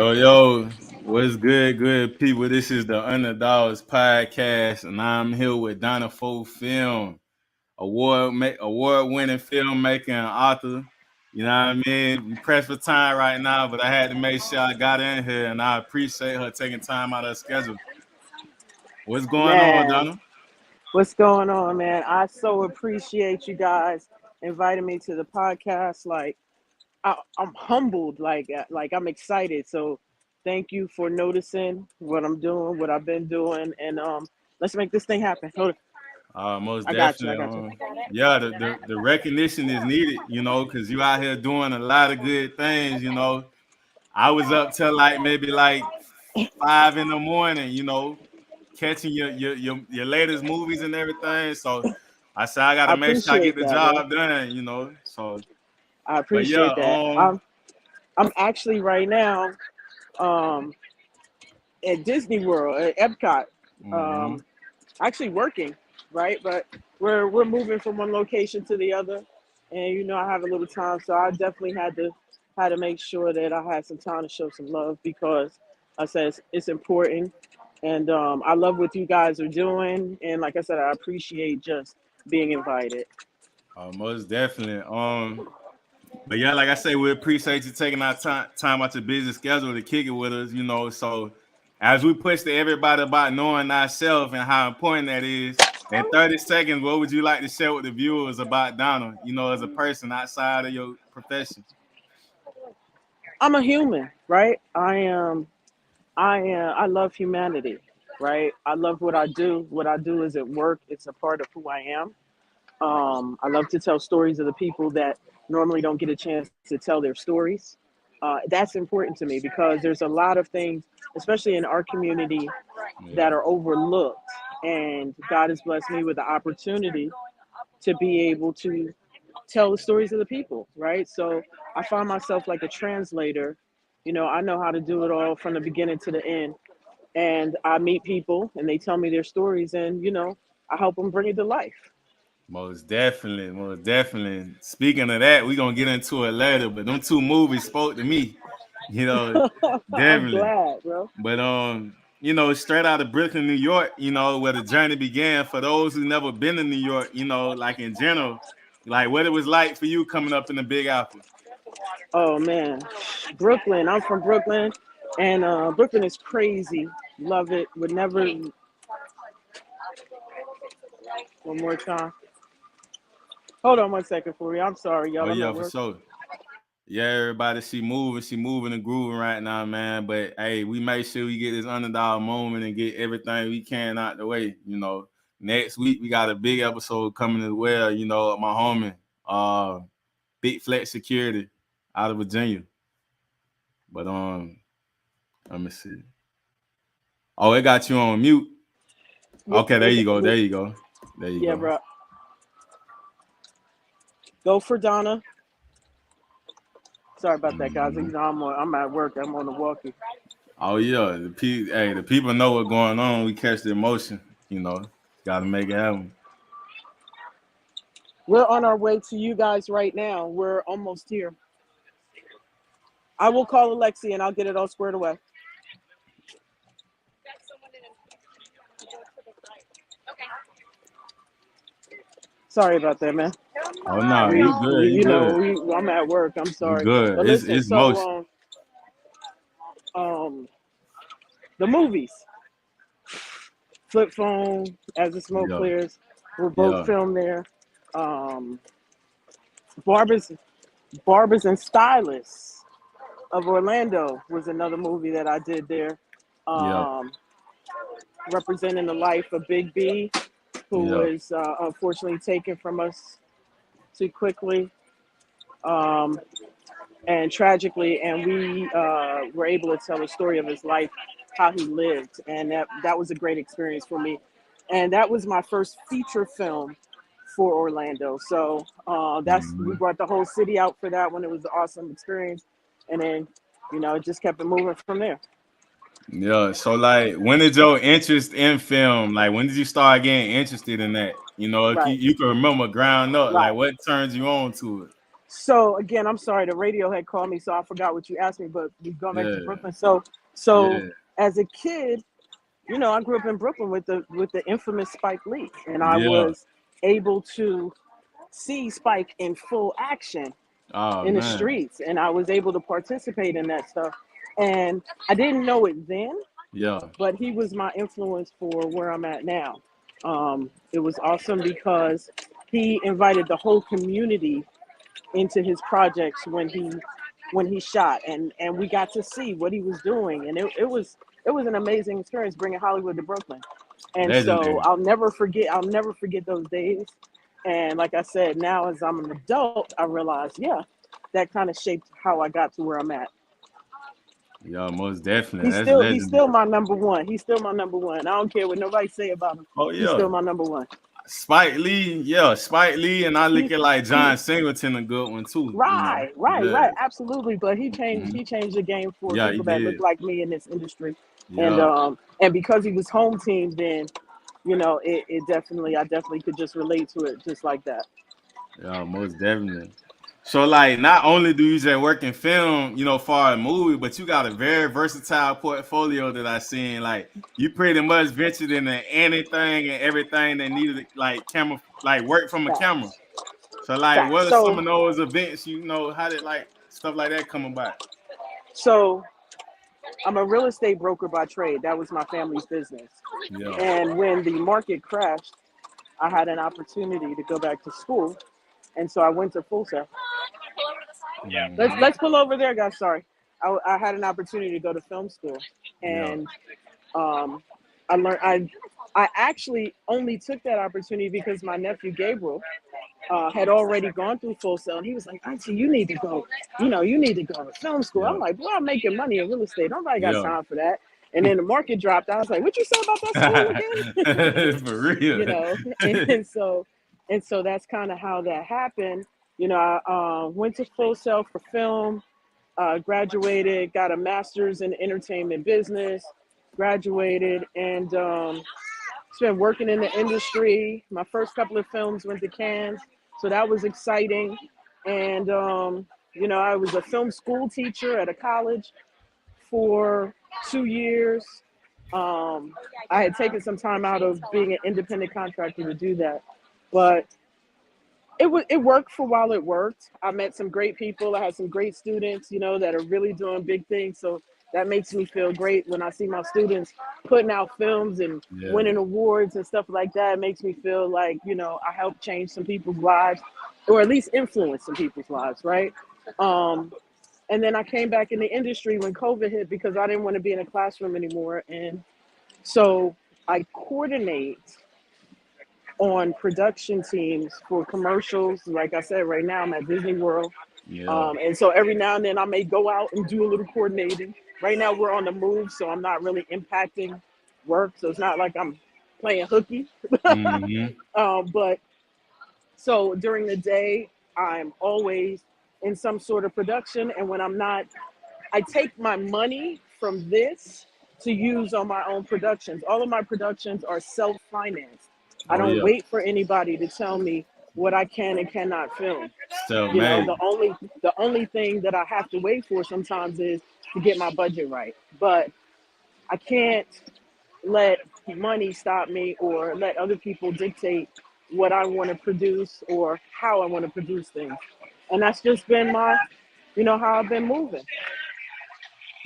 Yo, what's good people? This is the Underdogs podcast, and I'm here with Donna4Film, award-winning filmmaker and author. You know what I mean? We pressed for time right now, but I had to make sure I got in here, and I appreciate her taking time out of her schedule. What's going on, Man, Donna? what's going on, man? I so appreciate you guys inviting me to the podcast. I'm humbled, like I'm excited. So, thank you for noticing what I'm doing, what I've been doing, and let's make this thing happen. Hold on. Most I got you. I definitely. got you. Yeah, the recognition is needed, because you out here doing a lot of good things. I was up till like maybe like 5 in the morning, catching your latest movies and everything. So I said I I gotta make sure I get appreciate the that, bro. job done. So, I but yeah, appreciate that. I'm actually right now um at Disney World at Epcot. mhm. Um, actually working, right? But we're moving from one location to the other, and I have a little time, so I definitely had to make sure that I had some time to show some love because I said it's important, and I love what you guys are doing, and like I said, I appreciate just being invited. Most definitely. But yeah, like I say, we appreciate you taking our time out your busy schedule to kick it with us. So as we push to everybody about knowing ourselves and how important that is, in 30 seconds, what would you like to share with the viewers about Donna? As a person outside of your profession. I'm a human, right? I love humanity, right? I love what I do. What I do is at work. It's a part of who I am. I love to tell stories of the people that normally don't get a chance to tell their stories. That's important to me because there's a lot of things, especially in our community, that Yeah. are overlooked. And God has blessed me with the opportunity to be able to tell the stories of the people, right? So I find myself like a translator. I know how to do it all from the beginning to the end. And I meet people and they tell me their stories, and, I help them bring it to life. Most definitely, most definitely. Speaking of that, we're gonna get into it later, but them two movies spoke to me, you know, I'm definitely. glad, bro. But straight out of Brooklyn, New York, where the journey began. For those who never been to New York, like in general, like what it was like for you coming up in the Big Apple. Oh man, Brooklyn. I'm from Brooklyn, and Brooklyn is crazy. Love it. Would never. One more time. Hold on one second for me. I'm sorry, Oh y'all. I'm yeah, at for work. sure. Yeah, everybody, she moving and grooving right now, man. But hey, we make sure we get this underdog moment and get everything we can out the way. Next week we got a big episode coming as well. My homie, Big Flex Security out of Virginia. But let me see. Oh, it got you on mute. Yeah, Okay, there you go. There you go. There you yeah, go. bro. Go for Donna. Sorry about that, guys. Mhm. I'm at work. I'm on the walkie. Oh yeah, the people know what's going on. We catch the emotion. Got to make it happen. We're on our way to you guys right now. We're almost here. I will call Alexi and I'll get it all squared away. Sorry about that, man. Oh no, We, you good. You good. I'm at work. I'm You sorry, good. but It's listen. it's motion. The movies, Flip Phone, As the Smoke Yeah, Clears, were both yeah, filmed there. Um, Barbers, Barbers and Stylists of Orlando was another movie that I did there, yeah, um, representing the life of Big B, who yeah. was unfortunately taken from us too quickly. Um, and tragically, and we were able to tell the story of his life, how he lived, and that was a great experience for me. And that was my first feature film for Orlando. So that's we Mhm. brought the whole city out for that one. It was an awesome experience, and then it just kept it moving from there. Yeah. So like, when did your interest in film? Like, when did you start getting interested in that? If you, Right, you can remember ground up, like right. what turns you on to it? So again, I'm sorry, the radio had called me, so I forgot what you asked me. But we go back to Yeah, Brooklyn. So yeah, as a kid, I grew up in Brooklyn with the infamous Spike Lee, and I yeah. was able to see Spike in full action Oh in the man, streets, and I was able to participate in that stuff. And I didn't know it then, yeah. but he was my influence for where I'm at now. It was awesome because he invited the whole community into his projects when he shot, and we got to see what he was doing, and it was an amazing experience bringing Hollywood to Brooklyn. And so Legendary. I'll never forget those days. And like I said, now as I'm an adult, I realize, yeah, that kind of shaped how I got to where I'm at. Yeah, most definitely. He's That's still he's legendary. still my number one. He's still my number one. I don't care what nobody say about him. Oh He's yeah. still my number one. Spike Lee, yeah, Spike Lee, and I look He, at like he John Singleton a good one too, you know. right, right, Yeah. right, absolutely. But he changed Mhm. he changed the game for Yeah, he people that look did. like me in this industry. And Yeah, because he was home team, then it definitely I definitely could just relate to it just like that. yeah, most definitely. So like not only do you just work in film, for a movie, but you got a very versatile portfolio that I seen. Like you pretty much ventured into anything and everything that needed like camera, like work from a camera. Facts. So like Facts. what are some of those events, how did like stuff like that come about? So I'm a real estate broker by trade. That was my family's business. Yeah. And when the market crashed, I had an opportunity to go back to school, and so I went to Full Sail. Mhm. Let's pull over there, guys. Sorry, I had an opportunity to go to film school, Yeah. and um, I learned. I actually only took that opportunity because my nephew Gabriel had already gone through Full Sail, and he was like, "Auntie, you need to go. You need to go to film school." Yeah. I'm like, "Boy, I'm making money in real estate. Nobody got Yeah. time for that." And then the market dropped. I was like, "What you say about that school again?" For real. And so that's kind of how that happened. I went to Full Sail for film, graduated, got a master's in entertainment business, graduated, and been working in the industry. My first couple of films went to Cannes, so that was exciting. And I was a film school teacher at a college for 2 years. I had taken some time out of being an independent contractor to do that, but it worked for while it worked. I met some great people. I had some great students, that are really doing big things. So that makes me feel great when I see my students putting out films and Yeah. winning awards and stuff like that. It makes me feel like, I helped change some people's lives, or at least influence some people's lives, right? Um, and then I came back in the industry when COVID hit because I didn't want to be in a classroom anymore. And so I coordinate on production teams for commercials. Like I said, right now I'm at Disney World. Yeah. And so every now and then I may go out and do a little coordinating. Right now we're on the move, so I'm not really impacting work. So it's not like I'm playing hooky. Hmm. But so during the day, I'm always in some sort of production. And when I'm not, I take my money from this to use on my own productions. All of my productions are self-financed. I Oh don't yeah. wait for anybody to tell me what I can and cannot film. So You know, made. the only thing that I have to wait for sometimes is to get my budget right. But I can't let money stop me or let other people dictate what I want to produce or how I want to produce things. And that's just been how I've been moving.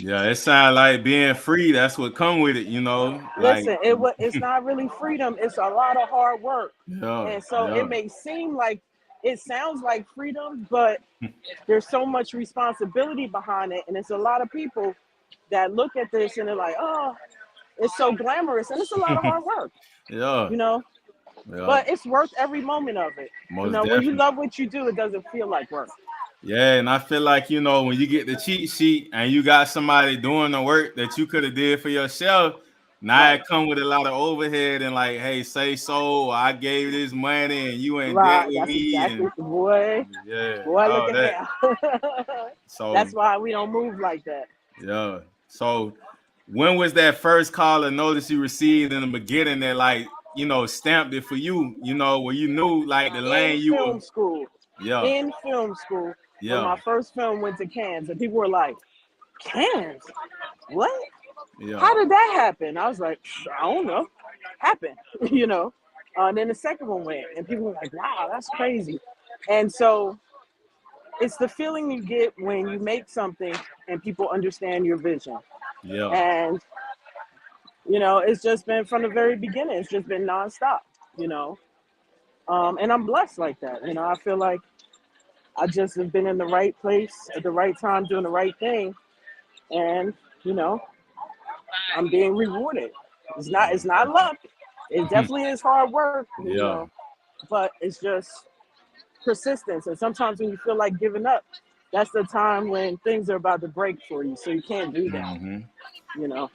Yeah, it sounds like being free. That's what come with it, Like, Listen, it's not really freedom. It's a lot of hard work. yeah, And so yeah, it may seem like it sounds like freedom, but there's so much responsibility behind it. And it's a lot of people that look at this and they're like, oh, it's so glamorous. And it's a lot of hard work, yeah, you know, yeah. but it's worth every moment of it. Most When you definitely. love what you do, it doesn't feel like work. Yeah, and I feel like when you get the cheat sheet and you got somebody doing the work that you could have did for yourself, now Right. it come with a lot of overhead and like, hey, say so, or I gave this money and you in debt Right. with That's me, exactly and boy. yeah, Boy, look all at that. here. So That's why we don't move like that. yeah. So when was that first call or notice you received in the beginning that like, stamped it for you, where you knew like the In lane you were? film school. Yeah. in film school when Yeah. my first film went to Cannes, and people were like, "Cannes? What? Yeah. How did that happen?" I was like, "I don't know. Happened," you know. And then the second one went, and people were like, "Wow, that's crazy." And so it's the feeling you get when you make something and people understand your vision. Yeah. And it's just been from the very beginning. It's just been nonstop. You know, and I'm blessed like that. I feel like I just have been in the right place at the right time, doing the right thing, and you know, I'm being rewarded. It's not luck. It definitely is hard work, Yeah. but it's just persistence. And sometimes when you feel like giving up, that's the time when things are about to break for you. So you can't do that. Mm-hmm. You know.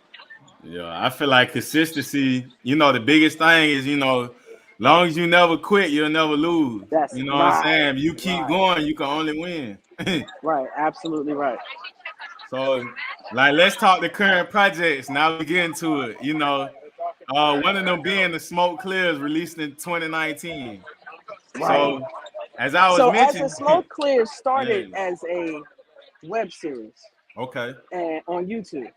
Yeah, I feel like consistency, the biggest thing is, long as you never quit, you'll never lose. That's You know what I'm right. saying? If you keep Right. going, you can only win. Right. Absolutely right. So, like, let's talk the current projects. Now we get into it. One of them being the Smoke Clears released in 2019. Right. So, as I was So as the mentioning, smoke clears yeah, started as a web series okay, and on YouTube,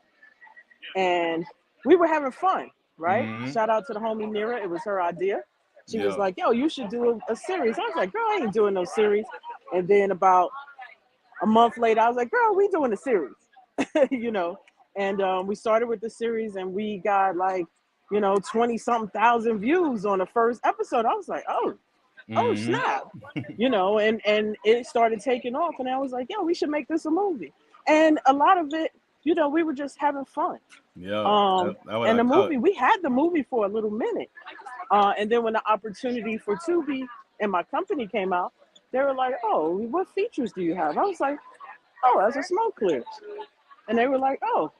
and we were having fun, right? mm-hmm. Shout out to the homie Nira. It was her idea. She was Yeah, like, "Yo, you should do a series." I was like, "Girl, I ain't doing no series." And then about a month later, I was like, "Girl, we doing a series," you know. And we started with the series, and we got like 20 something thousand views on the first episode. I was like, oh mm-hmm. snap, and it started taking off, and I was like, "Yo, we should make this a movie." And a lot of it, we were just having fun. Yeah, that's what And I the thought. movie, we had the movie for a little minute. And then when the opportunity for Tubi and my company came out, they were like, "Oh, what features do you have?" I was like, "Oh, as a smoke clears." And they were like, "Oh,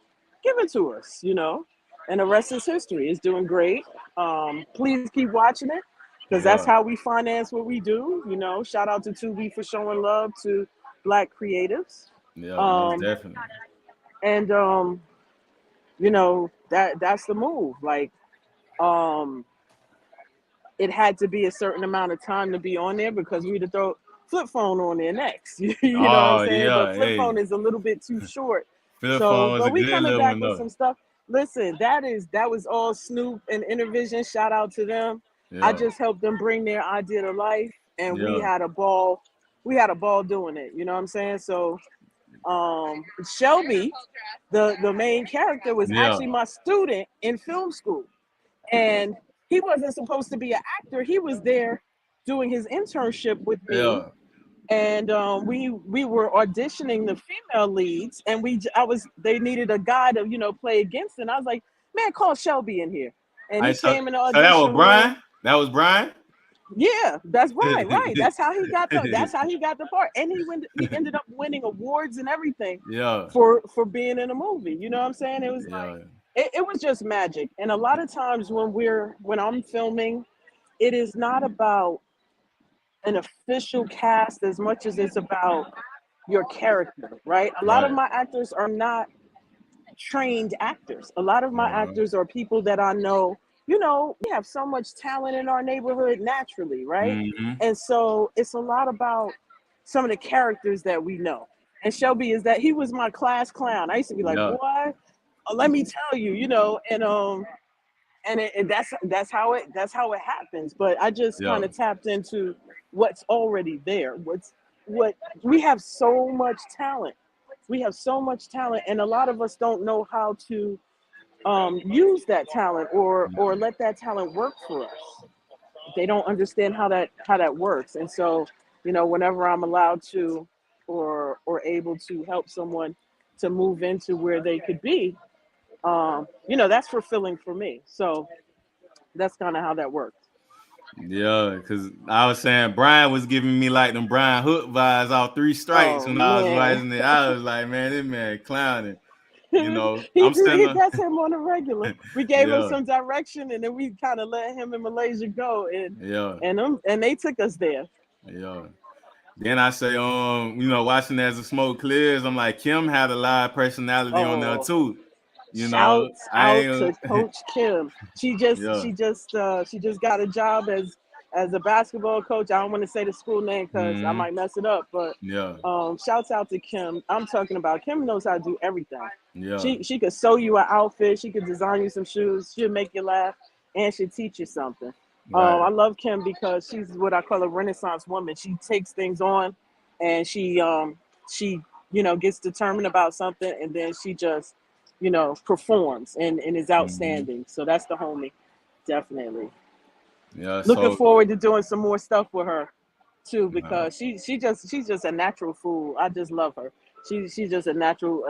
give it to us. And the rest is history. It's doing great. Please keep watching it because that's Yeah, how we finance what we do. Shout out to Tubi for showing love to Black creatives. yeah, most Um, definitely. and that's the move. Like, um, it had to be a certain amount of time to be on there because we'd throw flip phone on there next. You know what I'm Oh saying? But yeah, flip hey, phone is a little bit too short. Flip So, Phone was but a we good coming little back one with though. some stuff. Listen, that was all Snoop and Intervision. Shout out to them. I Yeah, just helped them bring their idea to life, and we yeah, had a ball. We had a ball doing it. You know what I'm saying? So, Shelby, the main character, was yeah, actually my student in film school, and he wasn't supposed to be an actor. He was there doing his internship with me, yeah. and we were auditioning the female leads, and they needed a guy to play against, and I was like, "Man, call Shelby in here," and I he so, came in the so that was audition room. Brian. That was Brian. Yeah, that's right, right. That's how he got the part, and he ended up winning awards and everything Yeah, for being in a movie. You know what I'm saying? It was like yeah, it was just magic. And a lot of times when I'm filming, it is not about an official cast as much as it's about your character, right? A lot of right. my actors are not trained actors. A lot of my Uh-huh. actors are people that I know. We have so much talent in our neighborhood naturally, right? Mm-hmm. And so it's a lot about some of the characters that we know. And Shelby is that he was my class clown. I used to be like, Yeah, "Boy, let me tell you," and that's how it happens. But I just yeah, kind of tapped into what's already there. What we have so much talent. We have so much talent, and a lot of us don't know how to use that talent or let that talent work for us. They don't understand how that works, and so whenever I'm allowed to or able to help someone to move into where they could be, that's fulfilling for me. So that's kind of how that works. yeah. Because I was saying Brian was giving me like them Brian Hook vibes off Three Strikes Oh when I was man, watching it. I was like, man, this man clowning. I'm standing. that's him on a regular. We gave him Yeah, some direction, and then we kind of let him and Malaysia go, and yeah, and they took us there. yeah. Then I say, watching as the smoke clears, I'm like, Kim had a live personality on there Oh, too. shouts I out ain't, to Coach Kim. She just yeah, she just uh, she just got a job as as a basketball coach, I don't want to say the school name because I might mess it up, but Yeah. shouts out to Kim. I'm talking about Kim knows how to do everything. Yeah. She could sew you an outfit, she could design you some shoes, she'll make you laugh, and she'll teach you something. Right. I love Kim because she's what I call a Renaissance woman. She takes things on, and she gets determined about something, and then she just performs and is outstanding. So that's the homie, definitely. Yeah. Looking So forward to doing some more stuff with her too, uh, because she's just a natural fool. I just love her. She's just a natural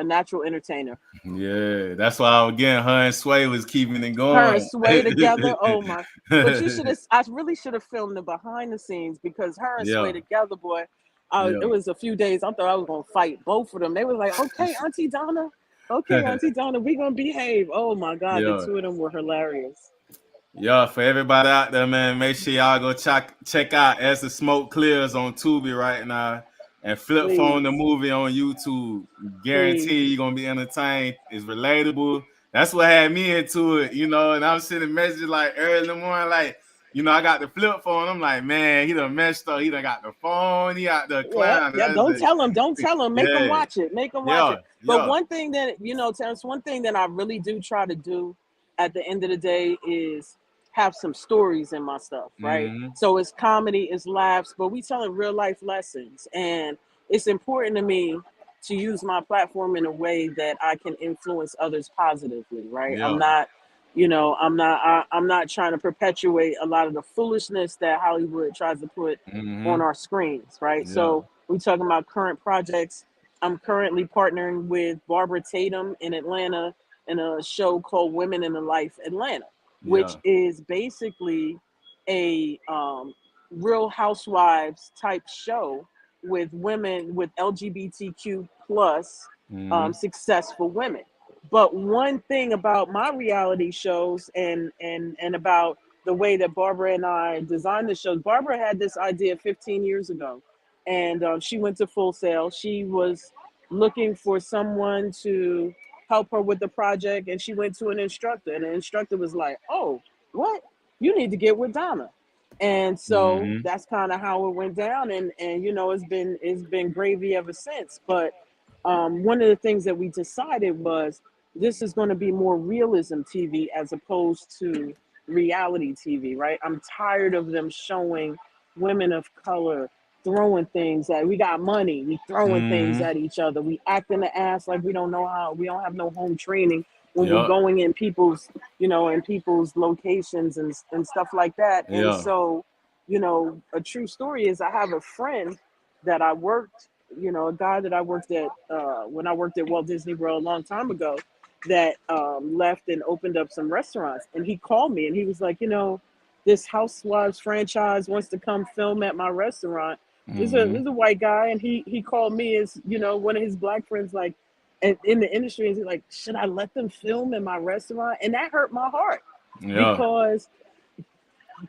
entertainer. yeah, that's why I was getting her and Sway was keeping it Her and going. Sway together, oh my! But I really should have filmed the behind the scenes because her and Sway Yeah. together, boy. It Yeah. was a few days. I thought I was gonna fight both of them. They were like, "Okay, Auntie Donna, okay, Auntie Donna, we gonna behave." Oh my God, the Yeah. two of them were hilarious. Yeah, for everybody out there, man, make sure y'all go check out As the Smoke Clears on Tubi right now, and Flip Phone Please, the movie on YouTube. please. Guarantee you're gonna be entertained. It's relatable. That's what had me into it, and I'm sending messages like early in the morning, like, I got the flip phone. I'm like, man, he done messed up. He done got the phone. He out the Yeah, clown. yeah. Don't tell them. Don't tell them. Make them Yeah, watch it. Make them watch yeah, it. But yeah. one thing that Terrence, one thing that I really do try to do at the end of the day is have some stories in my stuff, right? Mm-hmm. So it's comedy, it's laughs, but we telling real life lessons, and it's important to me to use my platform in a way that I can influence others positively, right? I'm Yeah. not, I'm not trying to perpetuate a lot of the foolishness that Hollywood tries to put on Mm-hmm. our screens, right? Yeah. So we talking about current projects. I'm currently partnering with Barbara Tatum in Atlanta in a show called Women in the Life Atlanta, which Yeah. is basically a Real Housewives type show with women with LGBTQ plus Mm-hmm. successful women. But one thing about my reality shows and about the way that Barbara and I designed the shows, Barbara had this idea 15 years ago, and she went to Full Sail. She was looking for someone to help her with the project, and she went to an instructor, and the instructor was like, "Oh, what? You need to get with Donna." And so Mm-hmm. that's kind of how it went down, and it's been gravy ever since. But one of the things that we decided was this is going to be more realism TV as opposed to reality TV, right? I'm tired of them showing women of color throwing things at. We got money, we throwing things Mm-hmm. at each other. We acting the ass like we don't know how. We don't have no home training when we're Yeah. going in people's locations and stuff like that. And Yeah. so, a true story is I have a friend that I worked, a guy that I worked at when I worked at Walt Disney World a long time ago that left and opened up some restaurants. And he called me and he was like, this Housewives franchise wants to come film at my restaurant. There's Mm-hmm. a white guy, and he called me as one of his black friends, like in the industry, and he's like, should I let them film in my restaurant? And that hurt my heart Yeah. because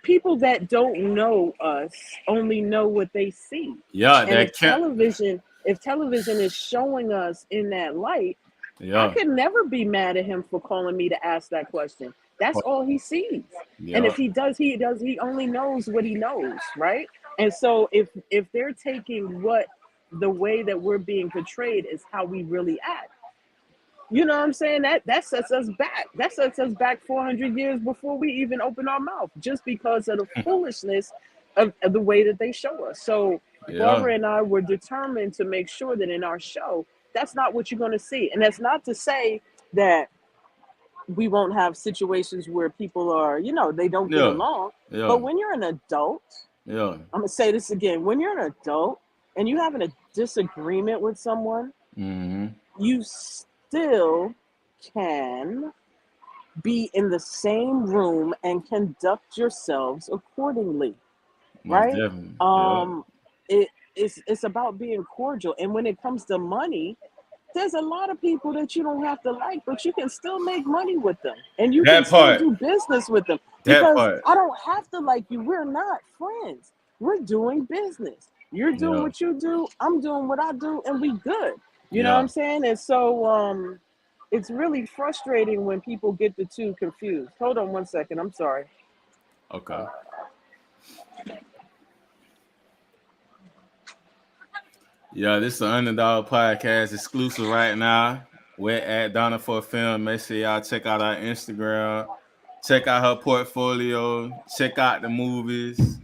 people that don't know us only know what they see. Yeah. And That can't. if television is showing us in that light, I Yeah. could never be mad at him for calling me to ask that question. That's all he sees. And Yeah. if he only knows what he knows, right? And so if they're taking what the way that we're being portrayed is how we really act, you know what I'm saying? That sets us back. That sets us back 400 years before we even open our mouth, just because of the foolishness of the way that they show us. So Yeah. Barbara and I were determined to make sure that in our show, that's not what you're going to see. And that's not to say that we won't have situations where people are, they don't get Yeah. along. But Yeah. when you're an adult, Yeah. I'm going to say this again, when you're an adult and you're having a disagreement with someone, Mm-hmm. you still can be in the same room and conduct yourselves accordingly, Most right? definitely. Yeah. Um, it's about being cordial, and when it comes to money, there's a lot of people that you don't have to like, but you can still make money with them, and you can That still part. do business with them That because part. I don't have to like you. We're not friends. We're doing business. You're doing Yeah. what you do. I'm doing what I do, and we good. You know what Yeah. I'm saying? And so, it's really frustrating when people get the two confused. Hold on one second. I'm sorry. Okay. Yeah, this is the Underdog Podcast exclusive right now. We're at Donna4Film. Make sure y'all check out our Instagram. Check out her portfolio. Check out the movies.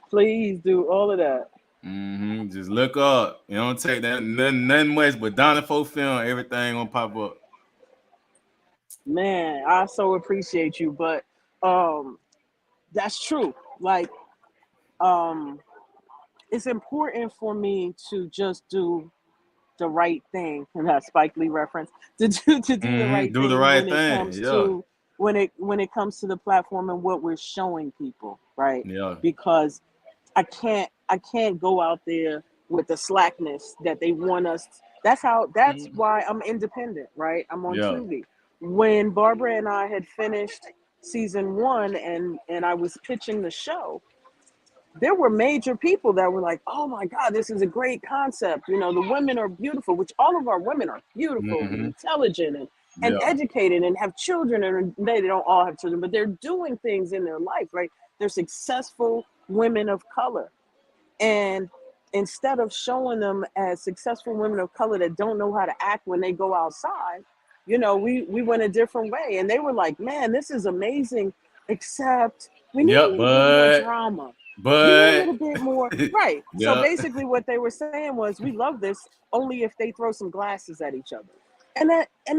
Please do all of that. Just look up. You don't take that nothing much, but Donna4Film, everything gonna pop up. Man, I so appreciate you, but that's true. Like, it's important for me to just do the right thing, and that Spike Lee reference, to do the right Do the thing right when it thing. comes Yeah. to when it comes to the platform and what we're showing people, right? Yeah. Because I can't go out there with the slackness that they want us. That's why I'm independent, right? I'm on Yeah. Tubi. When Barbara and I had finished season 1 and I was pitching the show, there were major people that were like, "Oh my God, this is a great concept. You know, the women are beautiful," which all of our women are beautiful and intelligent and Yeah. educated and have children, and they don't all have children, but they're doing things in their life, right? They're successful women of color. And instead of showing them as successful women of color that don't know how to act when they go outside, we went a different way. And they were like, "Man, this is amazing, except we need a Yep, little bit more drama. You need a little bit more." Right. So yeah. basically what they were saying was, "We love this only if they throw some glasses at each other." And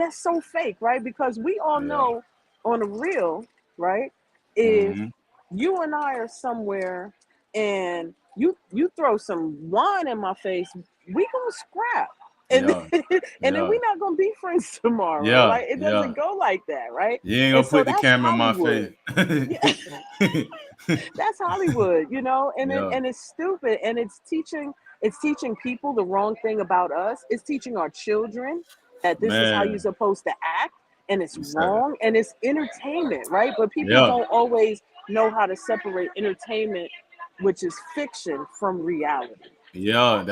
that's so fake, right? Because we all Yeah. know on the real, right? If Mhm. you and I are somewhere and you throw some wine in my face, we gonna scrap. And Yeah. and then Yeah. we're not gonna be friends tomorrow. Yeah. Like, it Yeah. doesn't go like that, right? You ain't And gonna so put the that's camera in my Hollywood. face. Yeah, that's Hollywood, Yeah. and it's stupid, and it's teaching people the wrong thing about us. It's teaching our children that this is how you're Man. supposed to act, and it's You said it. wrong, and it's entertainment, right? But people Yeah. don't always know how to separate entertainment, which is fiction, from reality, Yeah.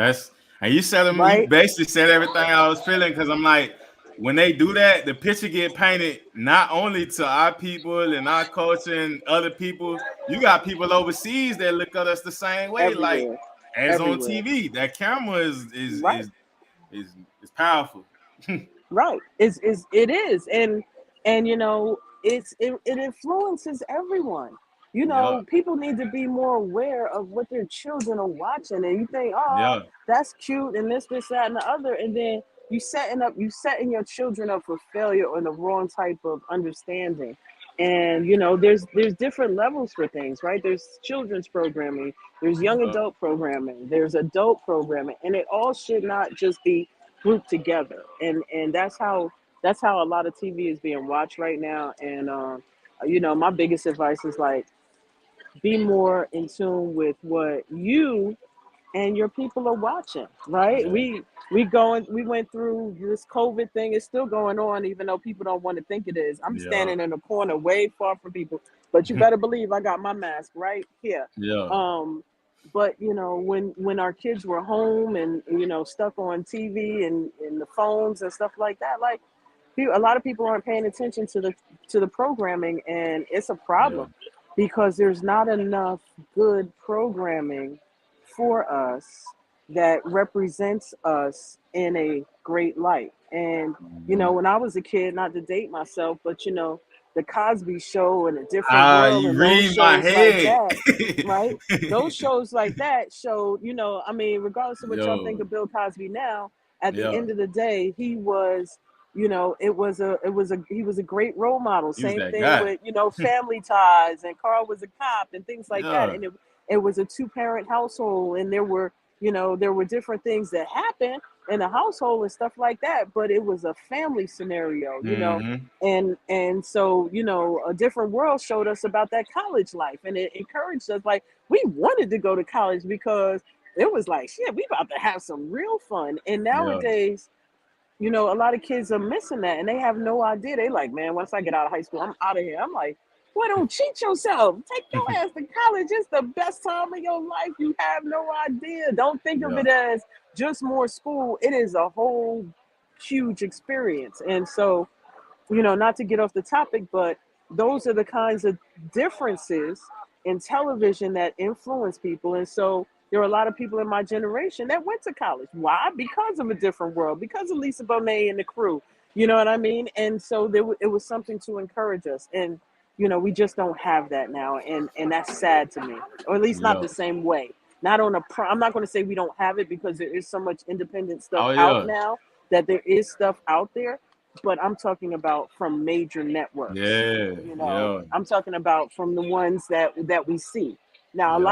And you right? basically said everything I was feeling, because I'm like, when they do that, the picture get painted not only to our people and our culture and other people. You got people overseas that look at us the same way, like Everywhere, as on everywhere, TV. That camera right? is powerful. Right. It is. And it influences everyone. Yeah. People need to be more aware of what their children are watching. And you think, "Oh, Yeah. that's cute," and this, that, and the other, and then you setting your children up for failure or the wrong type of understanding. And there's different levels for things, right? There's children's programming, there's young Yeah. adult programming, there's adult programming, and it all should not just be grouped together. And that's how a lot of TV is being watched right now. And my biggest advice is, like, be more in tune with what you and your people are watching, right? Yeah. We went through this COVID thing. It's still going on, even though people don't want to think it is. I'm Yeah. standing in a corner way far from people, but you better believe I got my mask right here. Yeah. But when our kids were home and stuck on TV and the phones and stuff like that, like, a lot of people aren't paying attention to the programming, and it's a Yeah. problem because there's not enough good programming for us that represents us in a great light. And when I was a kid, not to date myself, but the Cosby Show and A Different World You and those read my shows like head. that, right? Those shows like that showed, I mean, regardless of what y'all think Yo. of Bill Cosby now, at the Yeah. end of the day, he was, he was a great role model. He was Same that thing guy. with, Family Ties, and Carl was a cop and things like that. Yeah. And it was a two-parent household, and there were different things that happened in the household and stuff like that, but it was a family scenario. Mm-hmm. And so, A Different World showed us about that college life, and it encouraged us. Like, we wanted to go to college because it was like, shit, we about to have some real fun. And Yeah. nowadays, a lot of kids are missing that, and they have no idea. They like, "Man, once I get out of high school, I'm out of here." I'm like, "Well, don't cheat yourself. Take your ass to college. It's the best time of your life. You have no idea. Don't think of Yeah. it as just more school. It is a whole huge experience." And so, not to get off the topic, but those are the kinds of differences in television that influence people. And so there are a lot of people in my generation that went to college. Why? Because of A Different World, because of Lisa Bonet and the crew. You know what I mean? And so it was something to encourage us. And, we just don't have that now. And that's sad to me, or at least not Yeah. the same way. Not on I'm not going to say we don't have it, because there is so much independent stuff Oh out yeah. now that there is stuff out there. But I'm talking about from major networks. Yeah. Yeah. I'm talking about from the ones that we see. Now, Yeah.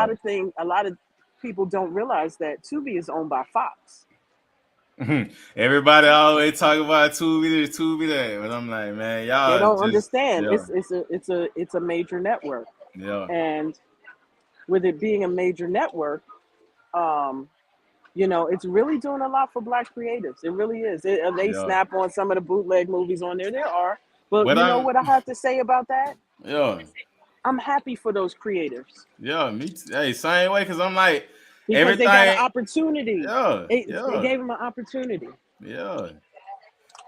a lot of people don't realize that Tubi is owned by Fox. Everybody always talk about Tubi this, Tubi that, but I'm like, man, y'all They don't just understand. yeah. It's a major network. Yeah. And with it being a major network, it's really doing a lot for Black creatives. It really is. They Yeah. snap on some of the bootleg movies on there. There are. But What you know I'm what I have to say about that? yeah. I'm happy for those creators. Yeah, me too. Hey, same way, because I'm like, Because everything. they got an opportunity. Yeah. They Yeah. gave them an opportunity. Yeah.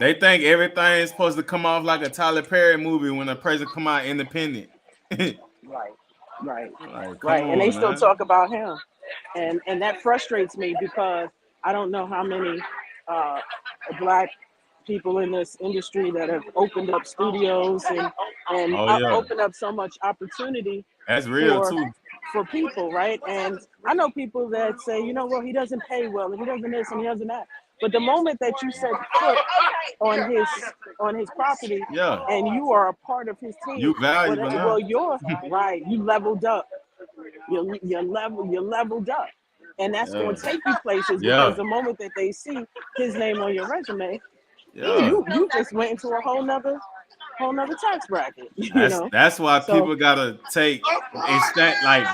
They think everything's supposed to come off like a Tyler Perry movie when a person come out independent. Right. Right. Like, come Right. And they on, still man. talk about him. And that frustrates me, because I don't know how many Black people in this industry that have opened up studios and Oh yeah. opened up so much opportunity That's real too. for people, right? And I know people that say, well, he doesn't pay well, and he doesn't this, and he doesn't that. But the moment that you set foot on his property, Yeah. and you are a part of his team, You valuable now. well, you're right. You leveled up. You're leveled up, and that's going to take you places, because the moment that they see his name on your resume, you just went into a whole nother tax bracket. That's why people gotta take like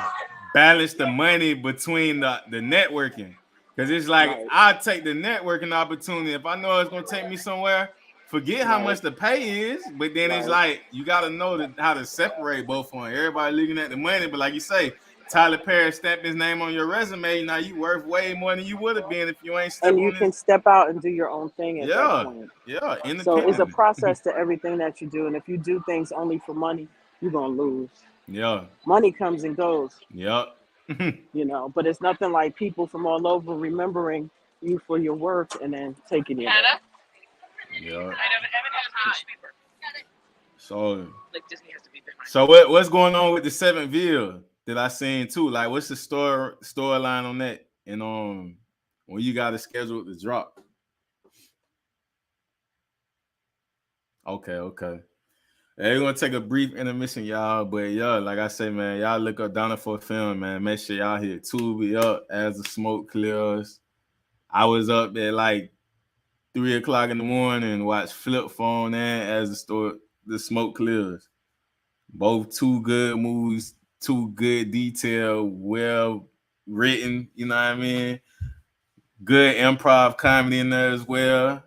balance the money between the networking, because it's like, Right. I take the networking opportunity if I know it's gonna take me somewhere. Forget how much the pay is, but then it's like you gotta know how to separate both of them. Everybody looking at the money, but like you say, Tyler Perry stamped his name on your resume. Now you worth way more than you would have been if you ain't stepped on. And you can step out and do your own thing at that point. Yeah. So it's a process to everything that you do. And if you do things only for money, you're gonna lose. Yeah. Money comes and goes. Yep. But it's nothing like people from all over remembering you for your work and then taking you there. Yeah. So what's going on with the Seventh Ville that I seen too? Like, what's the storyline on that? And when you got it scheduled to drop? Okay. Hey, we're gonna take a brief intermission, y'all. But like I say, man, y'all look up Donna4Film, man. Make sure y'all hit Tubi up as the smoke clears. I was up at like 3:00 in the morning and watched Flip Phone and as the smoke clears. Both two good movies, two good detailed, well written, you know what I mean? Good improv comedy in there as well,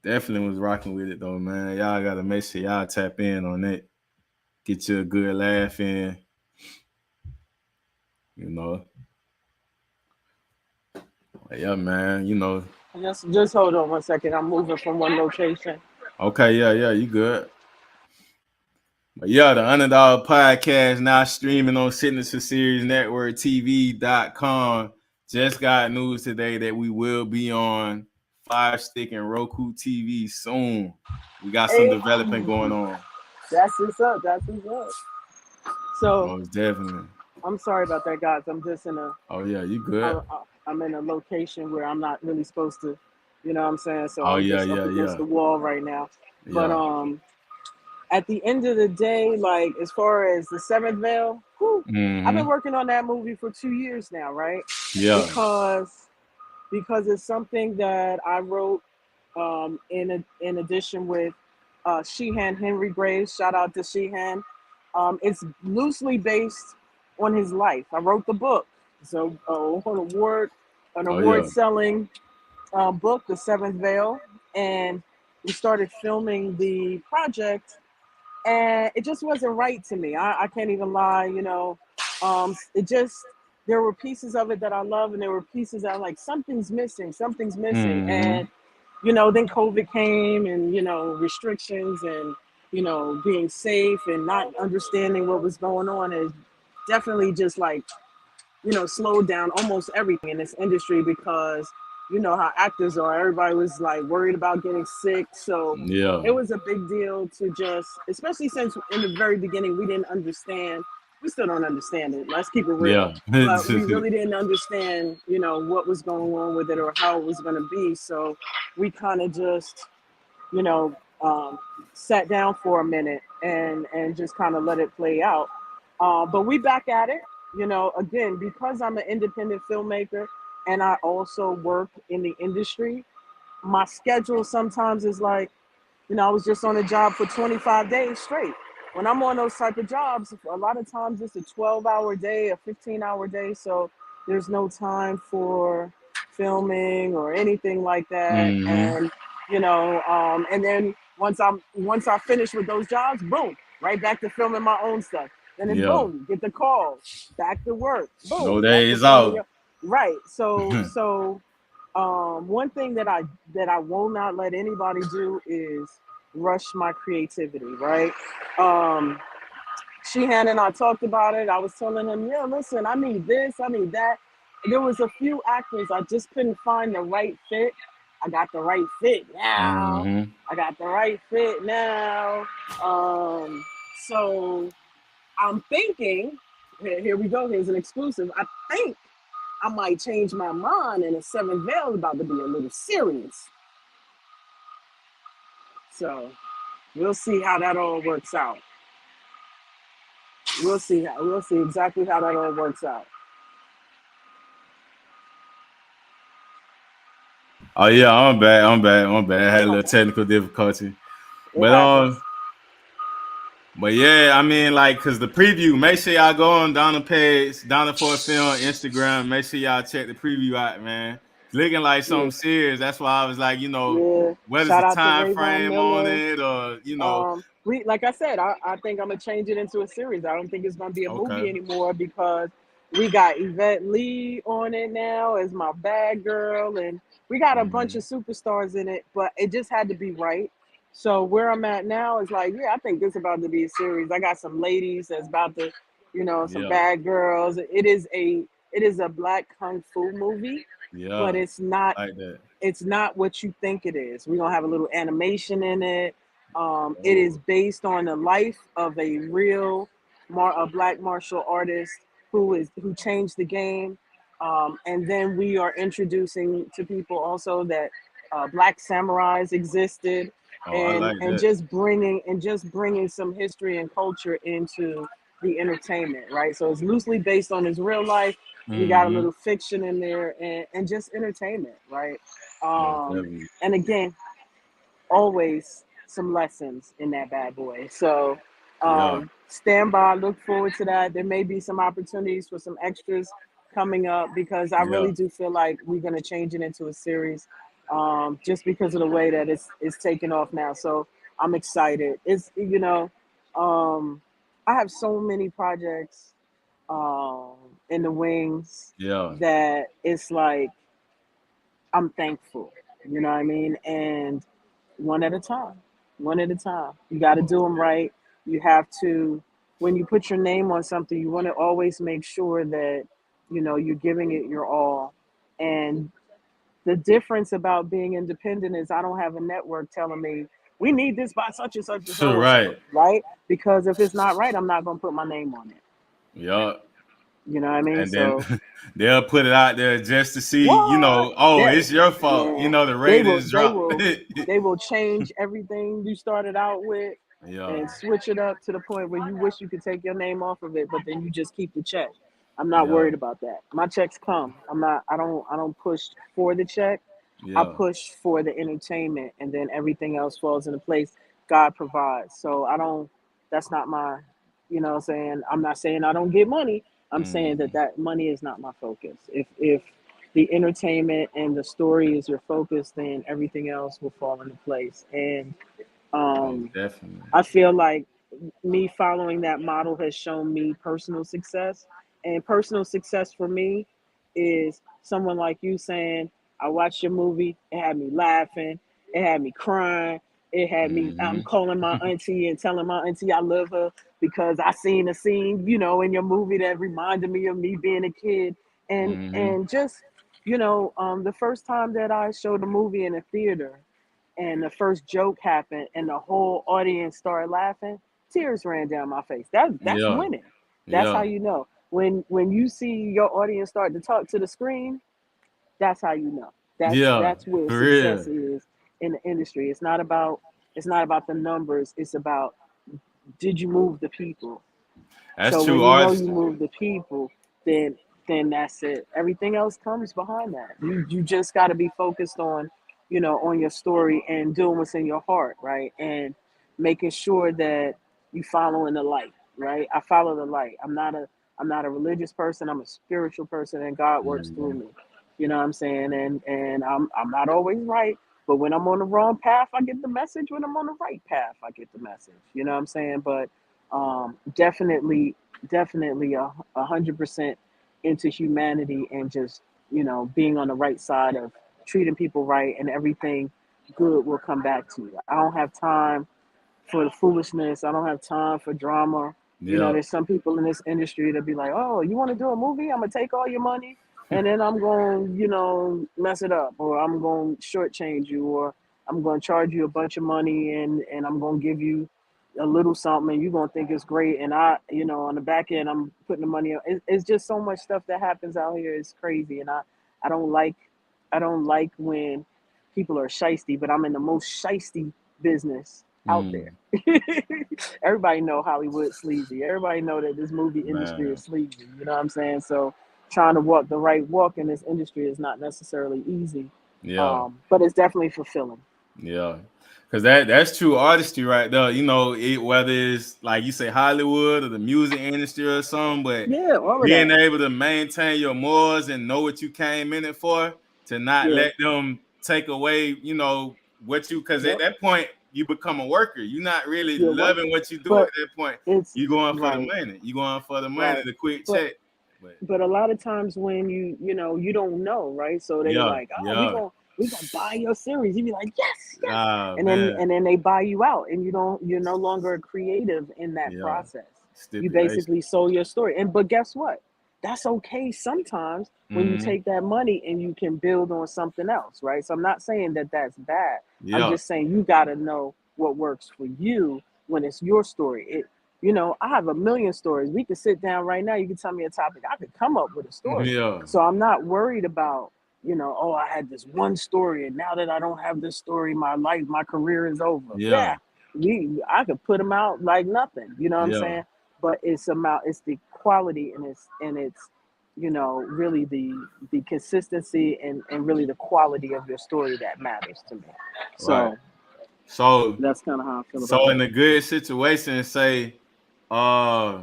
Definitely was rocking with it though, man. Y'all gotta make sure y'all tap in on it. Get you a good laugh in, Yeah, man, Just hold on 1 second. I'm moving from one location. Okay, yeah, you good. But the Underdog Podcast now streaming on Signature Series Network TV.com. Just got news today that we will be on Fire Stick and Roku TV soon. We got some development going on. That's what's up. So most definitely. I'm sorry about that, guys. I'm just in a. Oh yeah, you good? I'm in a location where I'm not really supposed to. You know what I'm saying? So I'm just up against the wall right now. But at the end of the day, like as far as the Seventh Veil, I've been working on that movie for 2 years now, right? Yeah. Because it's something that I wrote in addition with Sheehan Henry Graves. Shout out to Sheehan. It's loosely based on his life. I wrote the book. So an award-selling book, The Seventh Veil, and we started filming the project, and it just wasn't right to me. I can't even lie, there were pieces of it that I love, and there were pieces that I'm like, something's missing. And, then COVID came and, restrictions and, being safe and not understanding what was going on is definitely just like, slowed down almost everything in this industry because you know how actors are. Everybody was like worried about getting sick. So Yeah. it was a big deal to just, especially since in the very beginning we didn't understand. We still don't understand it. Let's keep it real. Yeah. But we really didn't understand, what was going on with it or how it was going to be. So we kind of just, you know, um, sat down for a minute and just kind of let it play out. But we back at it, again, because I'm an independent filmmaker and I also work in the industry. My schedule sometimes is like, I was just on a job for 25 days straight. When I'm on those type of jobs, a lot of times it's a 12-hour day, a 15-hour day. So there's no time for filming or anything like that. Mm-hmm. And then once I finish with those jobs, boom, right back to filming my own stuff. And then Yeah. boom, get the call, back to work, No boom, back to days filming out. your right. So one thing that I will not let anybody do is rush my creativity, right? Um, Sheehan and I talked about it. I was telling him, yeah, listen, I need this, I need that. There was a few actors I just couldn't find the right fit. I got the right fit now. Mm-hmm. I got the right fit now. So I'm thinking, here we go. Here's an exclusive. I think I might change my mind, and the seventh veil is about to be a little serious. So we'll see how that all works out. We'll see exactly how that all works out. Oh yeah, I'm bad. I had a little technical difficulty. It But happens. yeah, I mean, like, cause the preview. Make sure y'all go on Donna page, Donna4Film Instagram. Make sure y'all check the preview out, man. It's looking like something Yeah, serious. That's why I was like, yeah. what is Shout the out to time Rayvon frame on Miller. it, or We like I said, I think I'm gonna change it into a series. I don't think it's gonna be a movie okay, anymore because we got Yvette Lee on it now as my bad girl, and we got a bunch mm-hmm. of superstars in it. But it just had to be right. So where I'm at now is like, yeah, I think this is about to be a series. I got some ladies that's about to, some Yeah, bad girls. It is a black kung fu movie, but yeah, it's not like that. what you think it is. We're gonna have a little animation in it. It is Oh, based on the life of a real a black martial artist who changed the game. And then we are introducing to people also that black samurais existed, I and like and that. just bringing some history and culture into the entertainment, right? So it's loosely based on his real life. We got a Mm-hmm. little fiction in there, and just entertainment, right? Most Um, definitely. and again, always some lessons in that bad boy. So Yeah, stand by, look forward to that. There may be some opportunities for some extras coming up because I yeah. really do feel like we're going to change it into a series, just because of the way that it's taking off now. So I'm excited. Um, I have so many projects um, in the wings Yeah. that it's like I'm thankful. You know what I mean? And one at a time, one at a time. You got to do them right. You have to, when you put your name on something, you want to always make sure that, you're giving it your all. And the difference about being independent is I don't have a network telling me, we need this by such and such and Sure, so and so, right. right? Because if it's not right, I'm not going to put my name on it. Yeah. You know what I mean? And then So, they'll put it out there just to see, what? oh, Yeah, it's your fault. man. The They will, ratings they drop. will, they will change everything you started out with Yeah. and switch it up to the point where you wish you could take your name off of it, but then you just keep the check. I'm not Yeah. worried about that. My checks come. I'm not. I don't push for the check. I Yeah. push for the entertainment, and then everything else falls into place. God provides. So I don't. That's not my. What I'm saying. I'm not saying I don't get money. I'm saying that Hmm. that money is not my focus. If the entertainment and the story is your focus, then everything else will fall into place. And Most um, definitely. I feel like me following that model has shown me personal success. And personal success for me is someone like you saying, I watched your movie, it had me laughing, it had me crying, It had me. I'm calling my auntie and telling my auntie I love her because I seen a scene, you know, in your movie that reminded me of me being a kid, and just, you know, the first time that I showed a movie in a theater, and the first joke happened, and the whole audience started laughing, tears ran down my face. That's Yeah. winning. That's how Yeah. you know when you see your audience start to talk to the screen. That's how you know. Yeah. That's where For success real. is in the industry. It's not about the numbers. It's about, did you move the people? That's So when true you know you artistry. move the people, then that's it. Everything else comes behind that. You just got to be focused on, you know, on your story and doing what's in your heart, right? And making sure that you following the light, right? I follow the light. I'm not a religious person. I'm a spiritual person, and God works through Mhm. me. You know what I'm saying? And I'm not always right, but when I'm on the wrong path, I get the message. When I'm on the right path, I get the message. You know what I'm saying? But definitely 100% into humanity, and just, you know, being on the right side of treating people right, and everything good will come back to you. I don't have time for the foolishness. I don't have time for drama. You know, Yeah. there's some people in this industry that be like, oh, you want to do a movie? I'm gonna take all your money, and then I'm going to, you know, mess it up, or I'm going to shortchange you, or I'm going to charge you a bunch of money, and I'm going to give you a little something, and you're going to think it's great. And I, you know, on the back end, I'm putting the money. It's just so much stuff that happens out here. It's crazy. And I don't like, I don't like when people are shisty, but I'm in the most shisty business out there. Mm, Everybody know Hollywood sleazy. Everybody know that this movie industry is man. sleazy. You know what I'm saying? So trying to walk the right walk in this industry is not necessarily easy, Yeah. but it's definitely fulfilling. Yeah. Cause that's true artistry right there. You know, whether it's like you say Hollywood or the music industry or something, but Yeah, all of being that. able to maintain your morals and know what you came in it for, to not Yeah. let them take away, you know, what you, because at Yep. that point you become a worker. You're not really You're loving working, what you do at but that point. it's You going for the right, money. You going for the money, right. the quick But check. But but a lot of times when you know, you don't know, right? So they yeah, like, oh, we yeah. gonna we gonna buy your series. You be like, yes, yes, Ah and then man. and then they buy you out, and you're no longer creative in that Yeah. process. You Stipulation. basically sold your story, and but guess what? That's okay sometimes when you Mm-hmm. take that money and you can build on something else, right? So I'm not saying that that's bad. I'm Yeah. just saying you got to know what works for you when it's your story. You know, I have a million stories. We could sit down right now. You can tell me a topic. I could come up with a story. Yeah. So I'm not worried about, you know, oh, I had this one story, and now that I don't have this story, my career is over. Yeah. Yeah, I could put them out like nothing. You know what I'm Yeah. saying? But it's the quality, and it's you know, really the consistency, and really the quality of your story that matters to me. Right. So So that's kind of how I feel about so it. in a good situation, say uh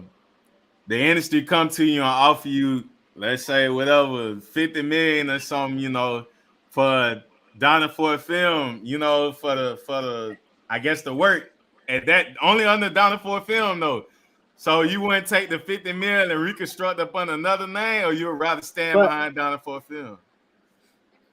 the industry come to you and offer you, let's say whatever, 50 million or something, you know, for Donna4Film, you know, for the I guess the work at that only under Donna4Film though. So you wouldn't take the 50 million and reconstruct up on another name, or you'd rather stand But behind Donna4Film?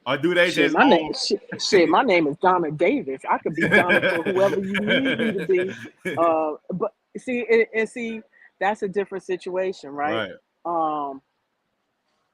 Or do they shit, just my name, own? my name is Donna Davis. I could be Donna for whoever you need me to be. But see, and see, that's a different situation, right? Right. Um,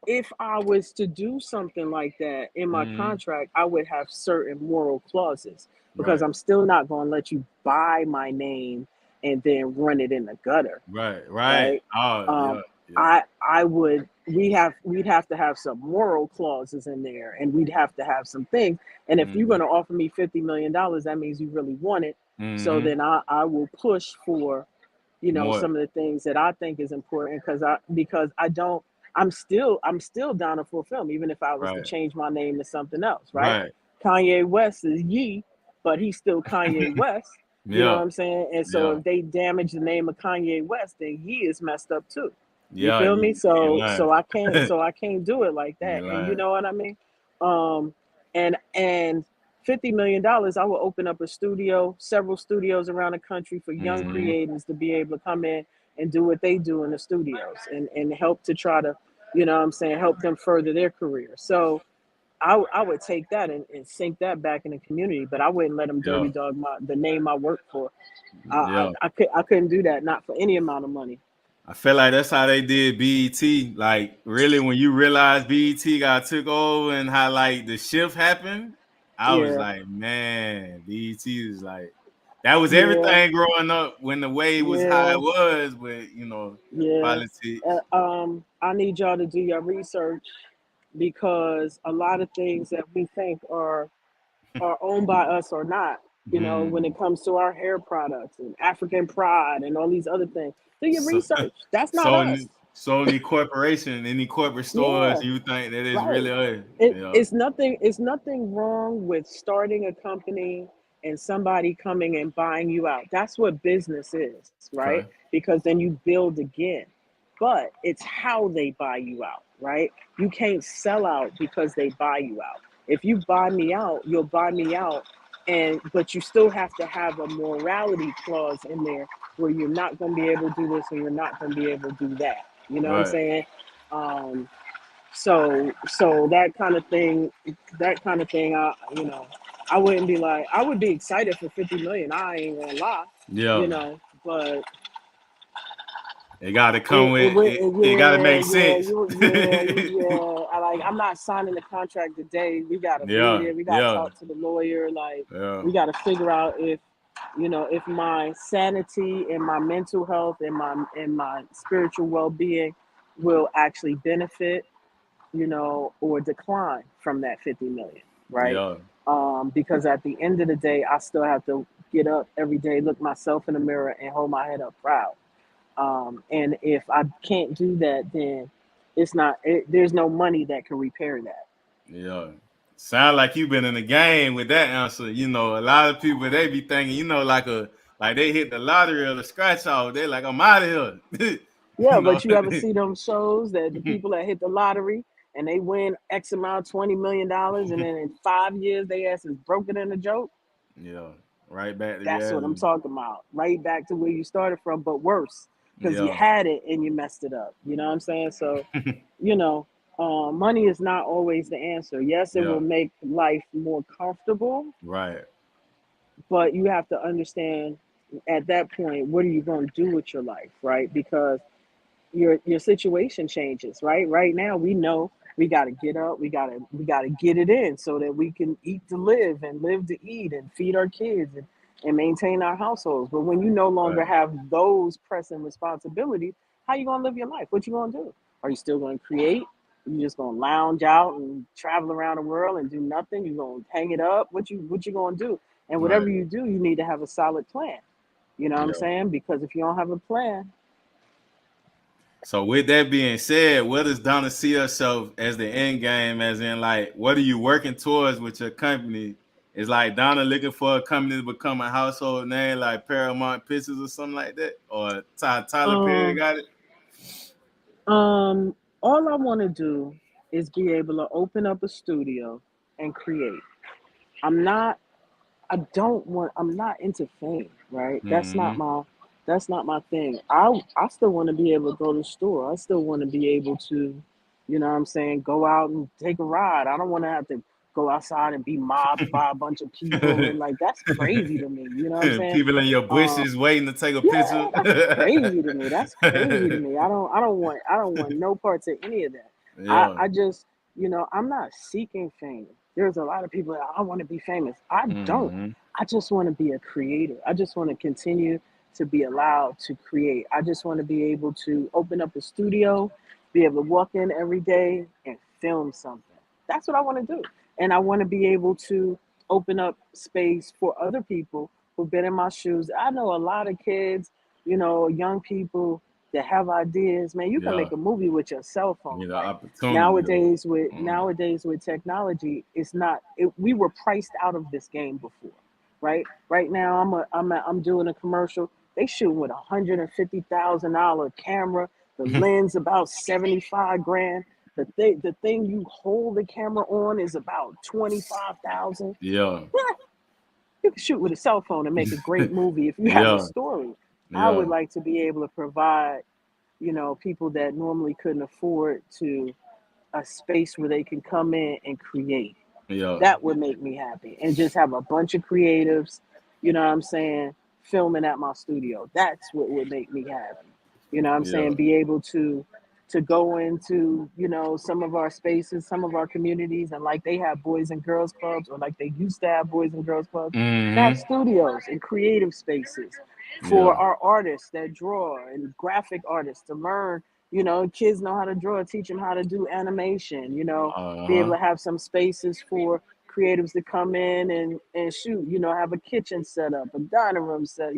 if I was to do something like that in my Mhm. contract, I would have certain moral clauses, because Right. I'm still not going to let you buy my name and then run it in the gutter, Right. Right. right? Oh, yeah. Um, Yeah. I would we'd have to have some moral clauses in there, and we'd have to have some things. And if you're Mhm. going to offer me $50 million, that means you really want it. So Mhm. then I will push for, you know, More. some of the things that I think is important, because I don't I'm still down to fulfill, even if I was to Right. change my name to something else, right? Right. Kanye West is Ye, but he's still Kanye West. You know what Yeah. I'm saying? And so Yeah. if they damage the name of Kanye West, then Ye is messed up too. You Yeah. feel me? You ain't So lying. I can't do it like You that. ain't And you lying. know what I mean? Um, and $50 million, I will open up a studio, several studios around the country for young Mhm. creators to be able to come in and do what they do in the studios, and help to try to, you know what I'm saying, help them further their career. So I would take that and sink that back in the community, but I wouldn't let them Yeah, dirty dog the name I work for. yeah. I couldn't do that, not for any amount of money. I feel like that's how they did BET. Like, really, when you realize BET got took over and how like the shift happened, I was Yeah, like, man, BET is like that was yeah, everything growing up when the wave was how yeah, it was, but yeah. politics. I need y'all to do your research because a lot of things that we think are owned by us or not. When Hmm. it comes to our hair products and African pride and all these other things, do your So, research. That's not so, us. any corporation, any corporate stores, Yeah, you think that is right. really us? It, Yeah. it's nothing. It's nothing wrong with starting a company and somebody coming and buying you out. That's what business is, right? Okay. Because then you build again. But it's how they buy you out, right? You can't sell out because they buy you out. If you buy me out, you'll buy me out, and but you still have to have a morality clause in there where you're not going to be able to do this or you're not going to be able to do that. You know what I'm Right. saying? Um, so that kind of thing, I wouldn't be like, I would be excited for 50 million. I ain't gonna lie, Yeah. but It got to come it with would, it. It got to yeah, make yeah, sense. I'm not signing the contract today. We gotta meet Yeah. it. We gotta Yeah. talk to the lawyer. Like, Yeah. we gotta figure out if my sanity and my mental health and my spiritual well-being will actually benefit, or decline from that 50 million, right? Yeah. Because at the end of the day, I still have to get up every day, look myself in the mirror, and hold my head up proud. And if I can't do that, then there's no money that can repair that. Yeah. Sound like you've been in the game with that answer. A lot of people they be thinking, like they hit the lottery or the scratch off. They like, I'm out of here. you Yeah, know. but you ever see them shows that the people that hit the lottery and they win X amount, $20 million, and then in 5 years they ass is broken in a joke? Yeah. Right back to That's what I'm reality. talking about. Right back to where you started from, but worse, because you Yeah. had it and you messed it up. You know what I'm saying? So, you know, money is not always the answer. Yes, it will Yeah. make life more comfortable, Right. but you have to understand at that point, what are you going to do with your life, right? Because your situation changes, right? Right now, we know we got to get up, we got to get it in so that we can eat to live and live to eat and feed our kids and maintain our households. But when you no longer Right. have those pressing responsibilities, how you gonna live your life? What you gonna do? Are you still gonna create? You just gonna lounge out and travel around the world and do nothing? You gonna hang it up? What you gonna do? And Right. whatever you do, you need to have a solid plan. You know what I'm Yeah. saying? Because if you don't have a plan, So with that being said, what does Donna see herself as the end game? As in, like, what are you working towards with your company? Is like Donna looking for a company to become a household name, like Paramount Pictures or something like that, or Tyler Perry um, got it? all I want to do is be able to open up a studio and create. I'm not I'm not into fame, right? Mm-hmm. That's not my thing. I still want to be able to go to the store. I still want to be able to, what I'm saying, go out and take a ride. I don't want to have to go outside and be mobbed by a bunch of people, and like, that's crazy to me. You know what I'm saying? People in your Uh, bushes waiting to take a picture. yeah, that's crazy to me. That's crazy to me. I don't want no parts of any of that. Yeah. I just, I'm not seeking fame. There's a lot of people that I want to be famous. I don't. Mm-hmm. I just want to be a creator. I just want to continue to be allowed to create. I just want to be able to open up a studio, be able to walk in every day and film something. That's what I want to do. And I want to be able to open up space for other people who've been in my shoes. I know a lot of kids, young people that have ideas. Man, you can Yeah. make a movie with your cell phone. Like, Opportunity though. nowadays Mm-hmm. with technology, it's not. We were priced out of this game before, right? Right now, I'm doing a commercial. They shooting with $150,000 camera. The lens about 75 grand. The thing you hold the camera on is about 25,000. Yeah. You can shoot with a cell phone and make a great movie if you have a Yeah. story. I would Yeah. like to be able to provide, people that normally couldn't afford to a space where they can come in and create. Yeah. That would make me happy. And just have a bunch of creatives, you know what I'm saying, filming at my studio. That's what would make me happy. You know what I'm Yeah. saying? Be able to go into, some of our spaces, some of our communities, and like they have boys and girls clubs, or like they used to have boys and girls clubs, to have Mm-hmm. studios and creative spaces for Yeah. our artists that draw and graphic artists to learn. Kids know how to draw, teach them how to do animation, be able Uh-huh. to have some spaces for creatives to come in and shoot, have a kitchen set up, a dining room set,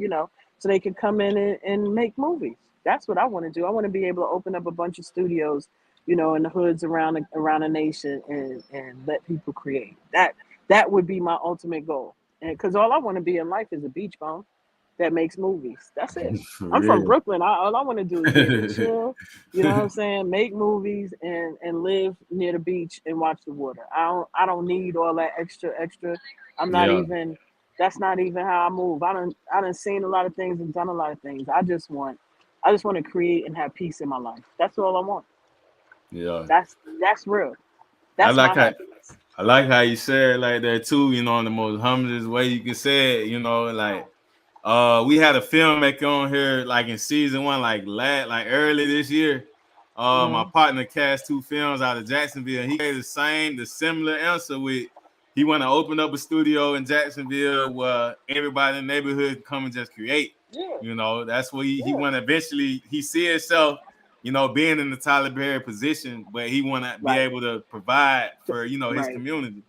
so they can come in and make movies. That's what I want to do. I want to be able to open up a bunch of studios, in the hoods around the nation, and let people create. That would be my ultimate goal. And because all I want to be in life is a beach bum that makes movies. That's it. For I'm from real. Brooklyn. All I want to do is be able to chill, you know what I'm saying, make movies and live near the beach and watch the water. I don't need all that extra. I'm not Yeah. even That's not even how I move. I done seen a lot of things and done a lot of things. I just want to create and have peace in my life. That's all I want. Yeah. That's real. I That's like my how happiness. I like how you said it like that too, in the most humblest way you can say it, like we had a filmmaker on here like in season one, like early this year. My Hmm. partner cast 2 films out of Jacksonville, and he gave the similar answer with he want to open up a studio in Jacksonville where everybody in the neighborhood come and just create. Yeah, That's what he yeah. want to eventually. He see himself, being in the Tyler Perry position, but he want to be Right, able to provide for his right. community.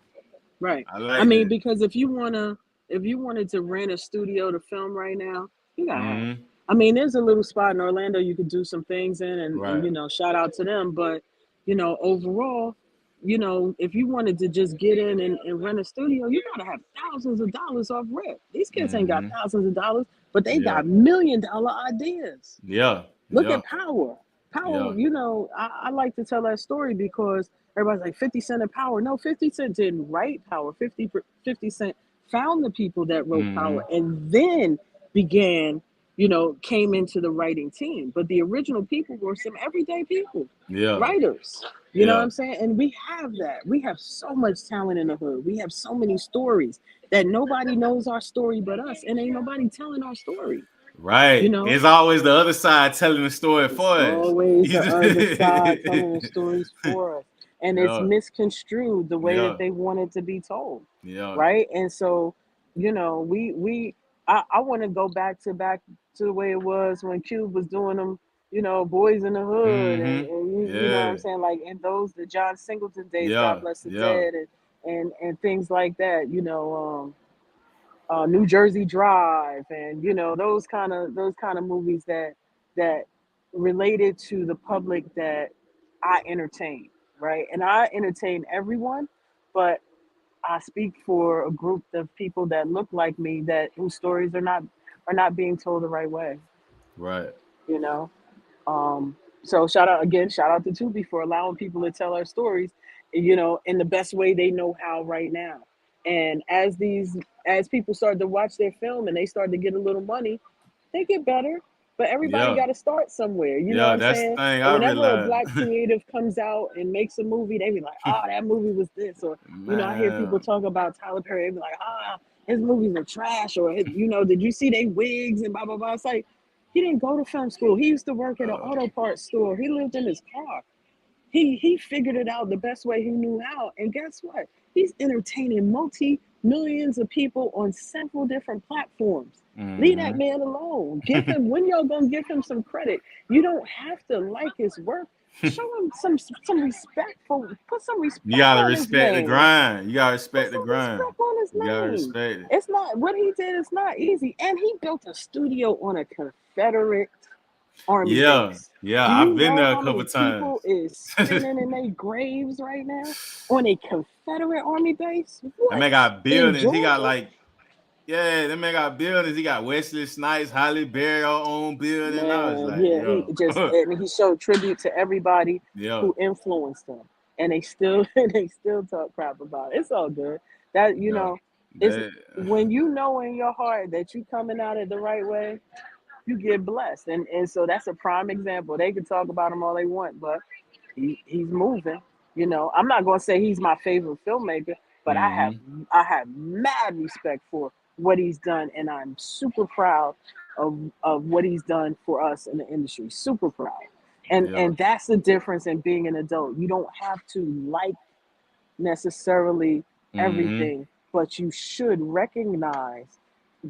Right. I I like mean, that. because if you wanted to rent a studio to film right now, you gotta have. Mm-hmm. I mean, there's a little spot in Orlando you could do some things in, and Right. shout out to them. But overall, if you wanted to just get in and rent a studio, you gotta have thousands of dollars off rent. These kids ain't got Mm-hmm. thousands of dollars, but they Yeah. got $1 million ideas. Yeah. Look Yeah. at Power. Power, Yeah. I like to tell that story because everybody's like 50 Cent and Power. No, 50 Cent didn't write Power. 50 Cent found the people that wrote Mm-hmm. Power and then began, came into the writing team. But the original people were some everyday people, Yeah. writers. You know what Yeah. I'm saying? And we have that. We have so much talent in the hood. We have so many stories that nobody knows our story but us, and ain't nobody telling our story. You Right. know, It's always the other side telling the story it's for us. always the other side telling the stories for us. And it's Yeah. misconstrued the way that Yeah. they want it to be told. Yeah. Right. And so, I want to go back to the way it was when Cube was doing them, Boys in the Hood, and, Mm-hmm. and you know what I'm Yeah. saying? Like in the John Singleton days, God Yeah. bless the Yeah. dead, and things like that, New Jersey Drive, and those kind of movies that related to the public that I entertain, right? And I entertain everyone, but I speak for a group of people that look like me that whose stories are not being told the right way, Right. you know. So shout out to Tubi for allowing people to tell our stories, in the best way they know how right now. And as people start to watch their film and they start to get a little money, they get better. But everybody Yeah. got to start somewhere. You know what Yeah. I'm That's the saying? thing And I whenever a realized. black creative comes out and makes a movie, they be like, "Oh, that movie was this," or I hear people Man. talk about Tyler Perry. They be like, "Ah, his movies are trash," or did you see they wigs and blah blah blah. It's like he didn't go to film school. He used to work at an Uh, auto parts store. He lived in his car. He figured it out the best way he knew how. And guess what? He's entertaining multi millions of people on several different platforms. Leave that mm-hmm. man alone. Give him when y'all gonna give him some credit. You don't have to like his work. Show him some respect for put some You respect gotta on his respect the name. grind. You gotta Put respect the some grind. respect on his You gotta name. respect it. It's not what he did is not easy. And he built a studio on a Confederate Army Yeah. base. Yeah. Do I've you been know there a how couple many times. people is spinning in their graves right now on a Confederate Army base? That What? man got In buildings. He got Georgia? like, yeah, that man got buildings. He got Wesley Snipes, Holly Berry own building. I was Man, like, yeah, he yo. just and he showed tribute to everybody Yeah. who influenced him. And they still they still talk crap about it. It's all good. That Yeah. it's That, when you know in your heart that you coming out it the right way, you get blessed. And so that's a prime example. They can talk about him all they want, but he's moving. You know, I'm not gonna say he's my favorite filmmaker, but Mm-hmm. I have mad respect for what he's done, and I'm super proud of what he's done for us in the industry. Super proud. Yeah. And that's the difference in being an adult. You don't have to like necessarily Mm-hmm. everything, but you should recognize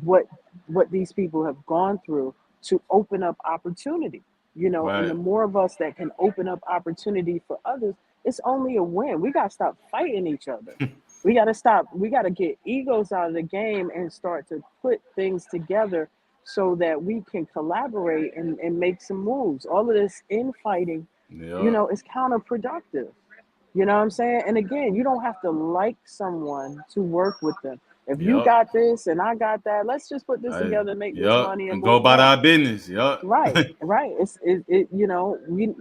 what what these people have gone through to open up opportunity. You know, and the Right. more of us that can open up opportunity for others, it's only a win. We gotta stop fighting each other. We gotta stop. We gotta get egos out of the game and start to put things together so that we can collaborate and make some moves. All of this infighting, you Yeah. know, is counterproductive. You know what I'm saying? And again, you don't have to like someone to work with them. If you Yep. got this and I got that, let's just put this Hey. together and make this Yep. money and And go move about on. our business. Yep. Right, right. It you know, we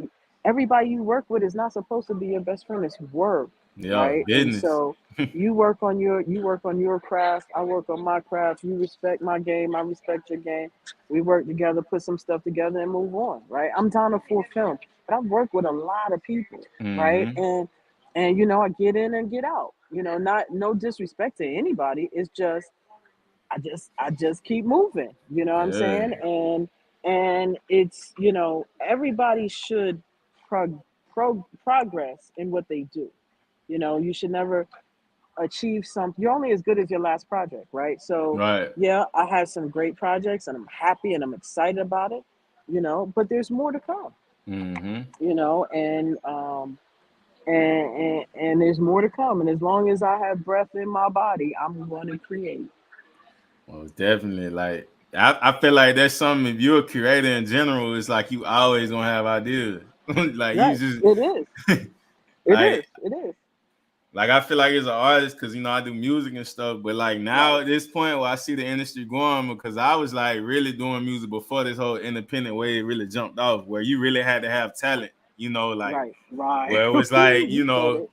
everybody you work with is not supposed to be your best friend. It's work, Yeah. right? And Business. so you work on your craft, I work on my craft, you respect my game, I respect your game. We work together, put some stuff together and move on, right? I'm Donna4Film, but I've worked with a lot of people, right? Mm-hmm. And you know, I get in and get out. You know, not no disrespect to anybody. It's just I just keep moving. You know what I'm Yeah. saying? And it's, you know, everybody should progress in what they do. You know, you should never achieve something. You're only as good as your last project, right? So Right. yeah, I have some great projects and I'm happy and I'm excited about it, you know, but there's more to come, Mm-hmm. you know, and there's more to come. And as long as I have breath in my body, I'm going to create. Well, definitely. Like I feel like that's something. If you're a creator in general, it's like you always gonna have ideas. Like you Right. just It is. It like is. It is. like I feel like as an artist, because I do music and stuff. But like now Right. at this point where I see the industry going, because I was like really doing music before this whole independent wave really jumped off, where you really had to have talent. Like Right. Right. where it was like You said it.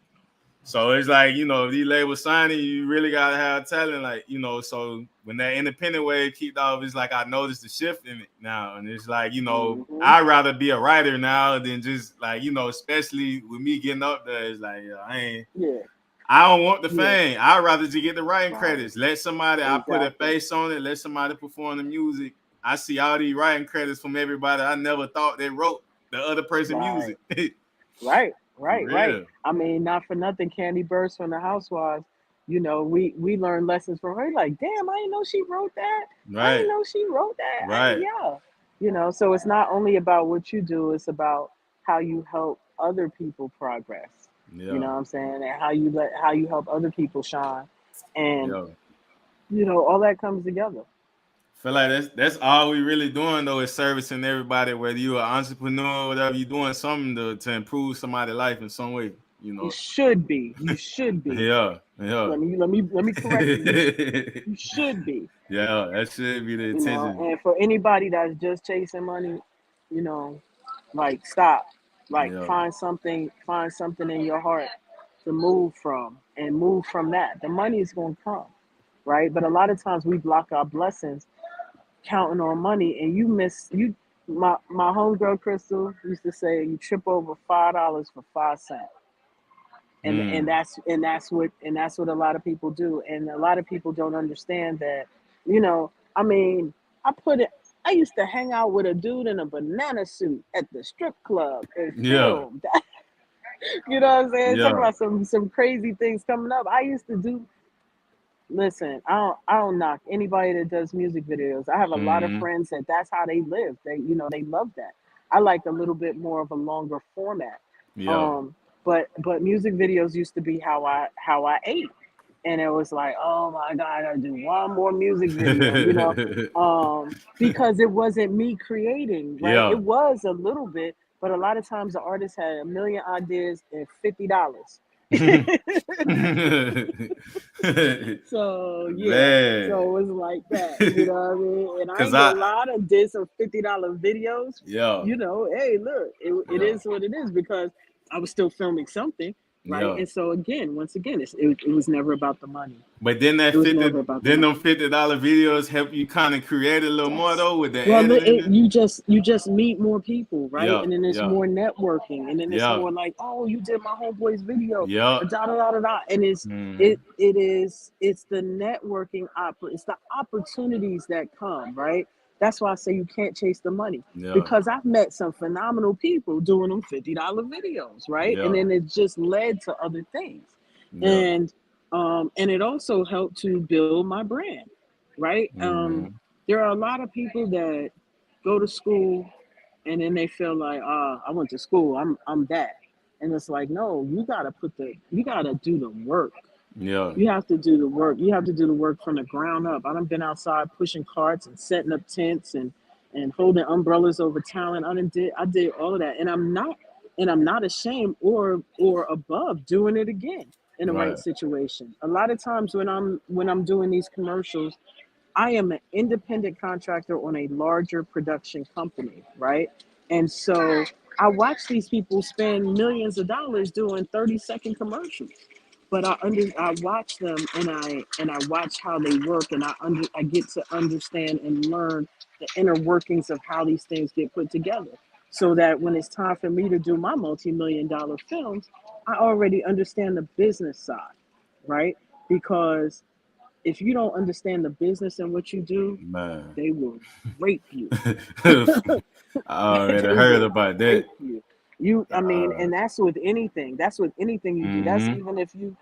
So it's like, if these labels signing, you really gotta have talent, like, so when that independent wave kicked off, it's like I noticed the shift in it now. And it's like, Hmm. I'd rather be a writer now than just like, especially with me getting up there, it's like Yeah. I don't want the Yeah. fame. I'd rather just get the writing Right. credits. Let somebody, I put a Exactly. face on it, let somebody perform the music. I see all these writing credits from everybody I never thought they wrote the other person Right. music. Right. For Right. Right. real. I mean, not for nothing, Candy Burst from the Housewives. You know, we learned lessons from her. Like, damn, I didn't know she wrote that. I didn't Right. know she wrote that. Right. Yeah. You know, so it's not only about what you do; it's about how you help other people progress. You know Yeah. what I'm saying? And how you help other people shine, and Yeah. you know, all that comes together. Feel like that's all we really doing though is servicing everybody, whether you're an entrepreneur or whatever, you're doing something to improve somebody's life in some way, You should be. You should be. Yeah, yeah. Let me correct you. You should be. Yeah, that should be the You know, intention. and for anybody that's just chasing money, you know, like stop. Like Yeah. find something in your heart to move from and move from that. The money is gonna come, right? But a lot of times we block our blessings counting on money and you miss you my homegirl Crystal used to say you trip over $5 for 5 cents. And Hmm. that's what a lot of people do, and a lot of people don't understand that, you know, I mean, I used to hang out with a dude in a banana suit at the strip club and Yeah. film. You know what I'm saying? Talk Yeah. about some crazy things coming up. I used to do. Listen, I don't knock anybody that does music videos. I have a lot of Hmm. friends that that's how they live. They love that. I like a little bit more of a longer format. Yeah. Um, but music videos used to be how I ate, and it was like, oh my god, I gotta do one more music video, because it wasn't me creating, right? It Yeah. was a little bit, but a lot of times the artist had a million ideas and $50. So yeah, Man. so it was like that, you know what I mean? And I Cause ain't gonna lie, I did some $50 videos. yeah. You know, hey, look, it Yeah. is what it is because I was still filming something. right? Yeah. And so again, once again, it was never about the money. But then It was never about the then them money. $50 videos help you kind of create a little more Yes. though with the Well, editing. you just meet more people, right? Yeah, And then it's yeah, more networking, and then it's yeah, more like, oh, you did my homeboy's video, yeah. da da da da da, and Mm-hmm. it's the networking it's the opportunities that come, right? That's why I say you can't chase the money, Yeah, because I've met some phenomenal people doing them $50 videos, right? And yeah, then it just led to other things, yeah. and it also helped to build my brand, right? Mm-hmm. There are a lot of people that go to school and then they feel like, I went to school, I'm that. And it's like, no, you gotta do the work. Yeah, You have to do the work. You have to do the work from the ground up. I done been outside pushing carts and setting up tents and holding umbrellas over talent. I did all of that. And I'm not ashamed or above doing it again in the right right, situation. A lot of times when I'm doing these commercials, I am an independent contractor on a larger production company, right? And so I watch these people spend millions of dollars doing 30-second commercials. But I watch them and I watch how they work, and I get to understand and learn the inner workings of how these things get put together. So that when it's time for me to do my multi-million dollar films, I already understand the business side, right? Because if you don't understand the business and what you do, man. they will rape you. I already They heard will about that. rape you. I mean, Uh, and that's with anything. That's with anything you do. That's mm-hmm. even if you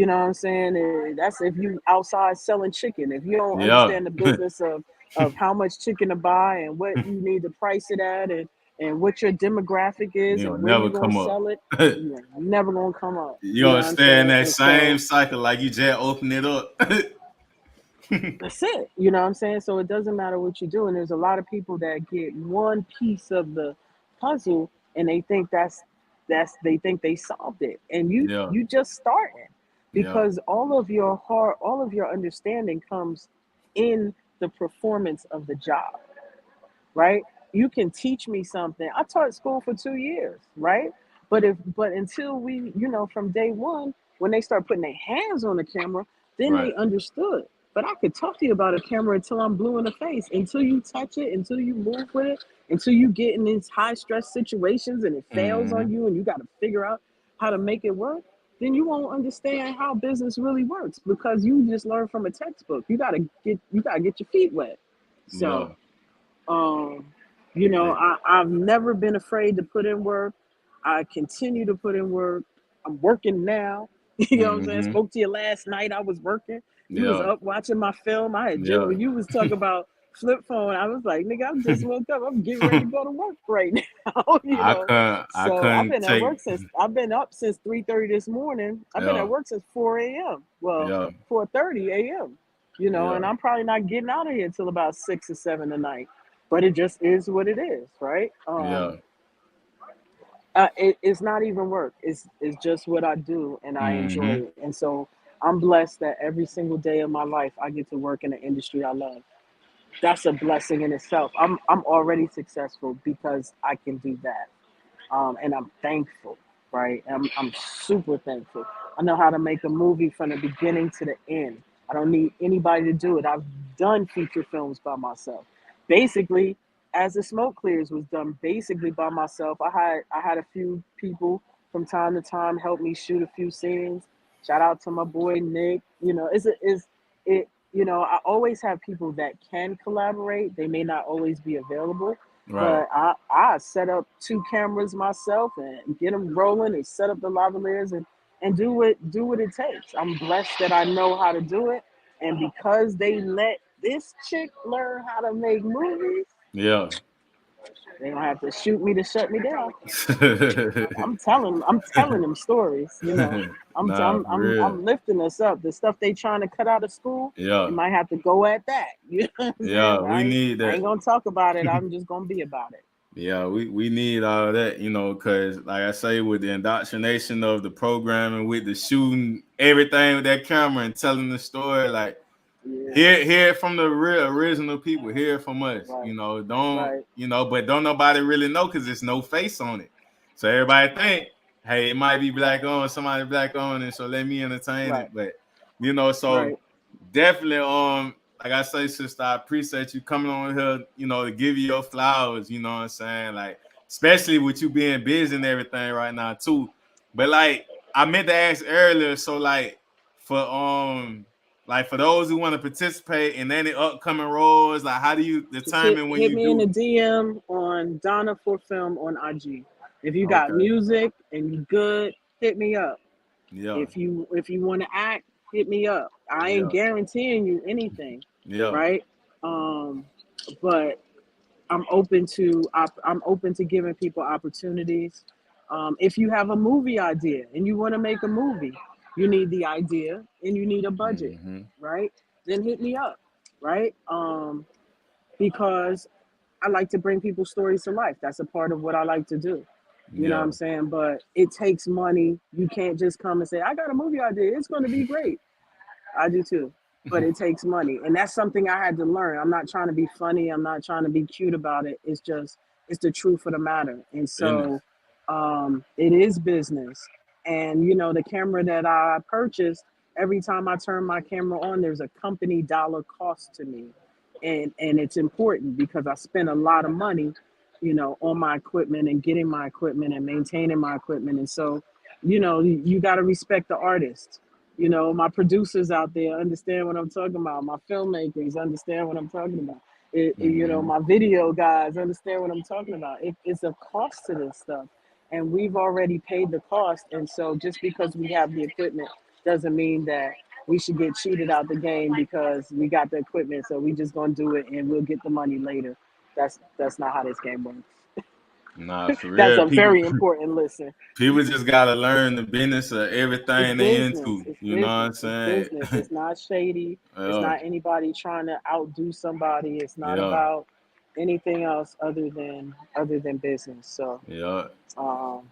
know what I'm saying? That's if you outside selling chicken. If you don't Yeah. understand the business of how much chicken to buy and what you need to price it at and what your demographic is You'll and where never you're going come to up. sell it, you're never going to come up. You You know gonna what I'm stay in saying? that And same so cycle like you just open it up. that's it. You know what I'm saying? So it doesn't matter what you do. And there's a lot of people that get one piece of the puzzle and they think they think they solved it. And Yeah, you just starting, yeah, because all of your understanding comes in the performance of the job, right? You can teach me something. I taught school for 2 years, right? But until we, from day one, when they start putting their hands on the camera, then right. they understood. But I could talk to you about a camera until I'm blue in the face. Until you touch it, until you move with it, until you get in these high stress situations and it fails on Mm-hmm. you and you got to figure out how to make it work, then you won't understand how business really works, because you just learned from a textbook. You gotta get your feet wet. Yeah, So um, hey, I've never been afraid to put in work. I continue to put in work. I'm working now. You know what I'm saying? mm-hmm. Spoke to you last night. I was working. You was Yeah, up watching my film. I had just yeah. when you was talking about flip phone, I was like, nigga, I just woke up. I'm getting ready to go to work right now. I So couldn't take. I've been up since 3:30 this morning. I've been at Yeah, work since 4 a.m. Well, yeah, 4:30 a.m. And yeah, I'm probably not getting out of here until about 6 or 7 tonight. But it just is what it is, right? yeah. It's not even work. It's just what I do, and I enjoy Mm-hmm. it. And so I'm blessed that every single day of my life I get to work in an industry I love. That's a blessing in itself. I'm already successful because I can do that, and I'm thankful, right? I'm super thankful. I know how to make a movie from the beginning to the end. I don't need anybody to do it. I've done feature films by myself. Basically, as the Smoke Clears was done basically by myself. I had a few people from time to time help me shoot a few scenes. Shout out to my boy Nick. It. I always have people that can collaborate. They may not always be available, Right. but I set up 2 cameras myself and get them rolling and set up the lavaliers and do what it takes. I'm blessed that I know how to do it, and because they let this chick learn how to make movies, Yeah. they don't have to shoot me to shut me down. I'm telling them stories. Nah, for real. I'm lifting us up. The stuff they trying to cut out of school, they Yeah. might have to go at that. You know what I'm saying? Yeah. We need I ain't that. gonna talk about it. I'm just gonna be about it. Yeah, we need all of that, because like I say, with the indoctrination of the programming, with the shooting everything with that camera and telling the story, like Yeah. hear it from the real original people, hear it from us. Right. Don't Right. but don't nobody really know because there's no face on it. So everybody think hey, it might be black owned, somebody black owned, and so let me entertain Right. it. But you know, so Right. definitely, like I say, sister, I appreciate you coming on here, you know, to give you your flowers, you know what I'm saying? Like, especially with you being busy and everything right now, too. But like I meant to ask earlier, so for like for those who want to participate in any upcoming roles, like how do you Just hit determine when hit you me in the do? DM on Donna4Film on IG. If you got Okay. music and you good, hit me up. Yeah. If you want to act, hit me up. I ain't Yeah. guaranteeing you anything, Yeah. right? Um, but I'm open to giving people opportunities. If you have a movie idea and you want to make a movie, you need the idea and you need a budget, Mm-hmm. right? Then hit me up, right? Because I like to bring people's stories to life. That's a part of what I like to do. You know what Yeah. I'm saying? But it takes money. You can't just come and say, I got a movie idea. It's going to be great. I do too. But it takes money. And that's something I had to learn. I'm not trying to be funny. I'm not trying to be cute about it. It's the truth of the matter. And Business. so it is business. And, the camera that I purchased, every time I turn my camera on, there's a company dollar cost to me. And it's important because I spend a lot of money, on my equipment and getting my equipment and maintaining my equipment. And so, you got to respect the artist. My producers out there understand what I'm talking about. My filmmakers understand what I'm talking about. Mm-hmm. My video guys understand what I'm talking about. It's a cost to this stuff, and we've already paid the cost. And so, just because we have the equipment doesn't mean that we should get cheated out the game because we got the equipment. So we just gonna do it, and we'll get the money later. That's not how this game works. Nah, for That's real. a People very important lesson. people just gotta learn the business of It's everything they business. into. It's You know what I'm business. It's saying? business. It's not shady. It's Yeah. not anybody trying to outdo somebody. It's not Yeah. about anything else other than business. So, Yeah. um,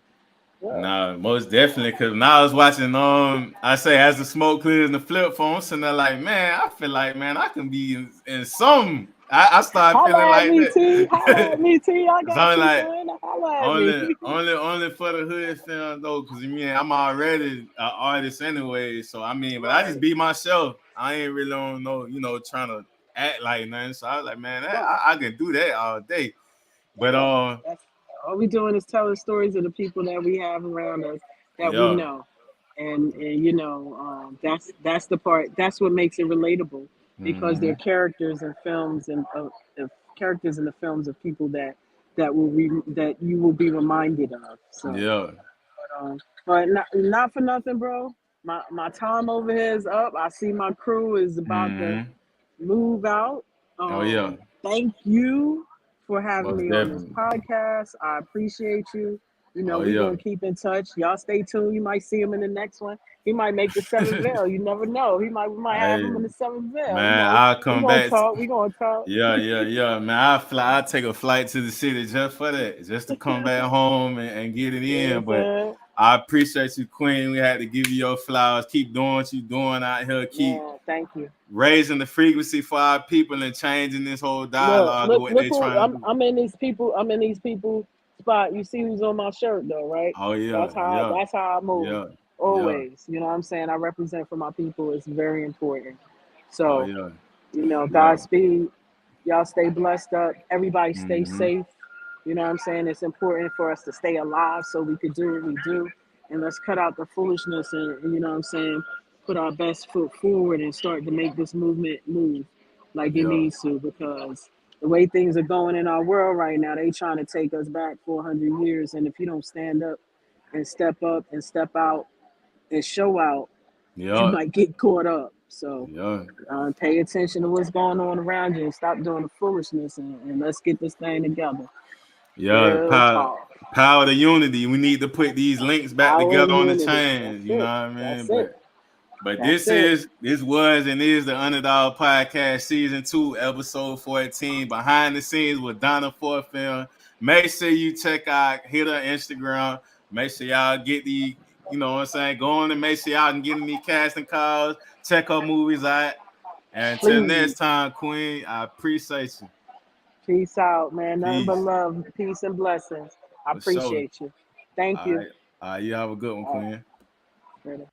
yeah. Nah, most definitely. Cause now I was watching I say as the smoke clears in the flip phone, I'm sitting there like, man, I feel like man, I can be in some. I started feeling Holla at like me, T. Holla at that. me, T. I So got I'm you, like, son. Holla at me. only for the hood film though, cause I'm already an artist anyway. So but I just Right. be myself. I ain't really on no, trying to act like nothing. So I was like, man, Right. I can do that all day. But Yeah. That's all we doing is telling stories of the people that we have around us that we yeah, know. And that's the part. That's what makes it relatable because they're mm-hmm. characters in films and characters in the films of people that you will be reminded of. So, Yeah, but not for nothing, bro. My time over here is up. I see my crew is about to mm-hmm. move out. Oh yeah, Thank you for having most me on this definitely. podcast. I appreciate you. Oh We're yeah. gonna keep in touch. Y'all stay tuned. You might see him in the next one. He might make the seventh veil. You never know. We might have him Hey, in the seventh veil. man, I'll We come gonna back. talk. We gonna talk. Yeah, yeah, yeah, man. I'll take a flight to the city just for that, just to come back home and get it You know what in. I'm But saying? I appreciate you, Queen. We had to give you your flowers. Keep doing what you doing out here. Keep Man, thank you. raising the frequency for our people and changing this whole Look, dialogue of look, what look they who trying to do. I'm in these people. I'm in these people spot. You see who's on my shirt though, right? Oh yeah, That's how yeah, that's how I move. yeah, yeah. Always. You know what I'm saying? I represent for my people. It's very important. Oh So, yeah, yeah. Godspeed. Y'all stay blessed up. Everybody stay Mm-hmm. safe. You know what I'm saying? It's important for us to stay alive so we could do what we do. And let's cut out the foolishness and you know what I'm saying? Put our best foot forward and start to make this movement move like it Yeah, needs to because the way things are going in our world right now, they trying to take us back 400 years. And if you don't stand up and step out and show out, you yeah, might get caught up. So yeah, pay attention to what's going on around you and stop doing the foolishness and let's get this thing together. yeah. Real talk. Power to unity. We need to put these links back Power together and on the unity. chains. That's You know what it. I mean? That's it. But That's it. this was and is the Underdog Podcast Season 2, Episode 14, Behind the Scenes with Donna4Film. Make sure you hit her Instagram. Make sure y'all get you know what I'm saying, go on and make sure y'all can get in these casting calls, check her movies out. And until next Please. time, Queen, I appreciate you. Peace out, man. Nothing but Peace. love, peace, and blessings. I For sure. appreciate you. Thank All you. right. You have a good one, All Queen. right. Later.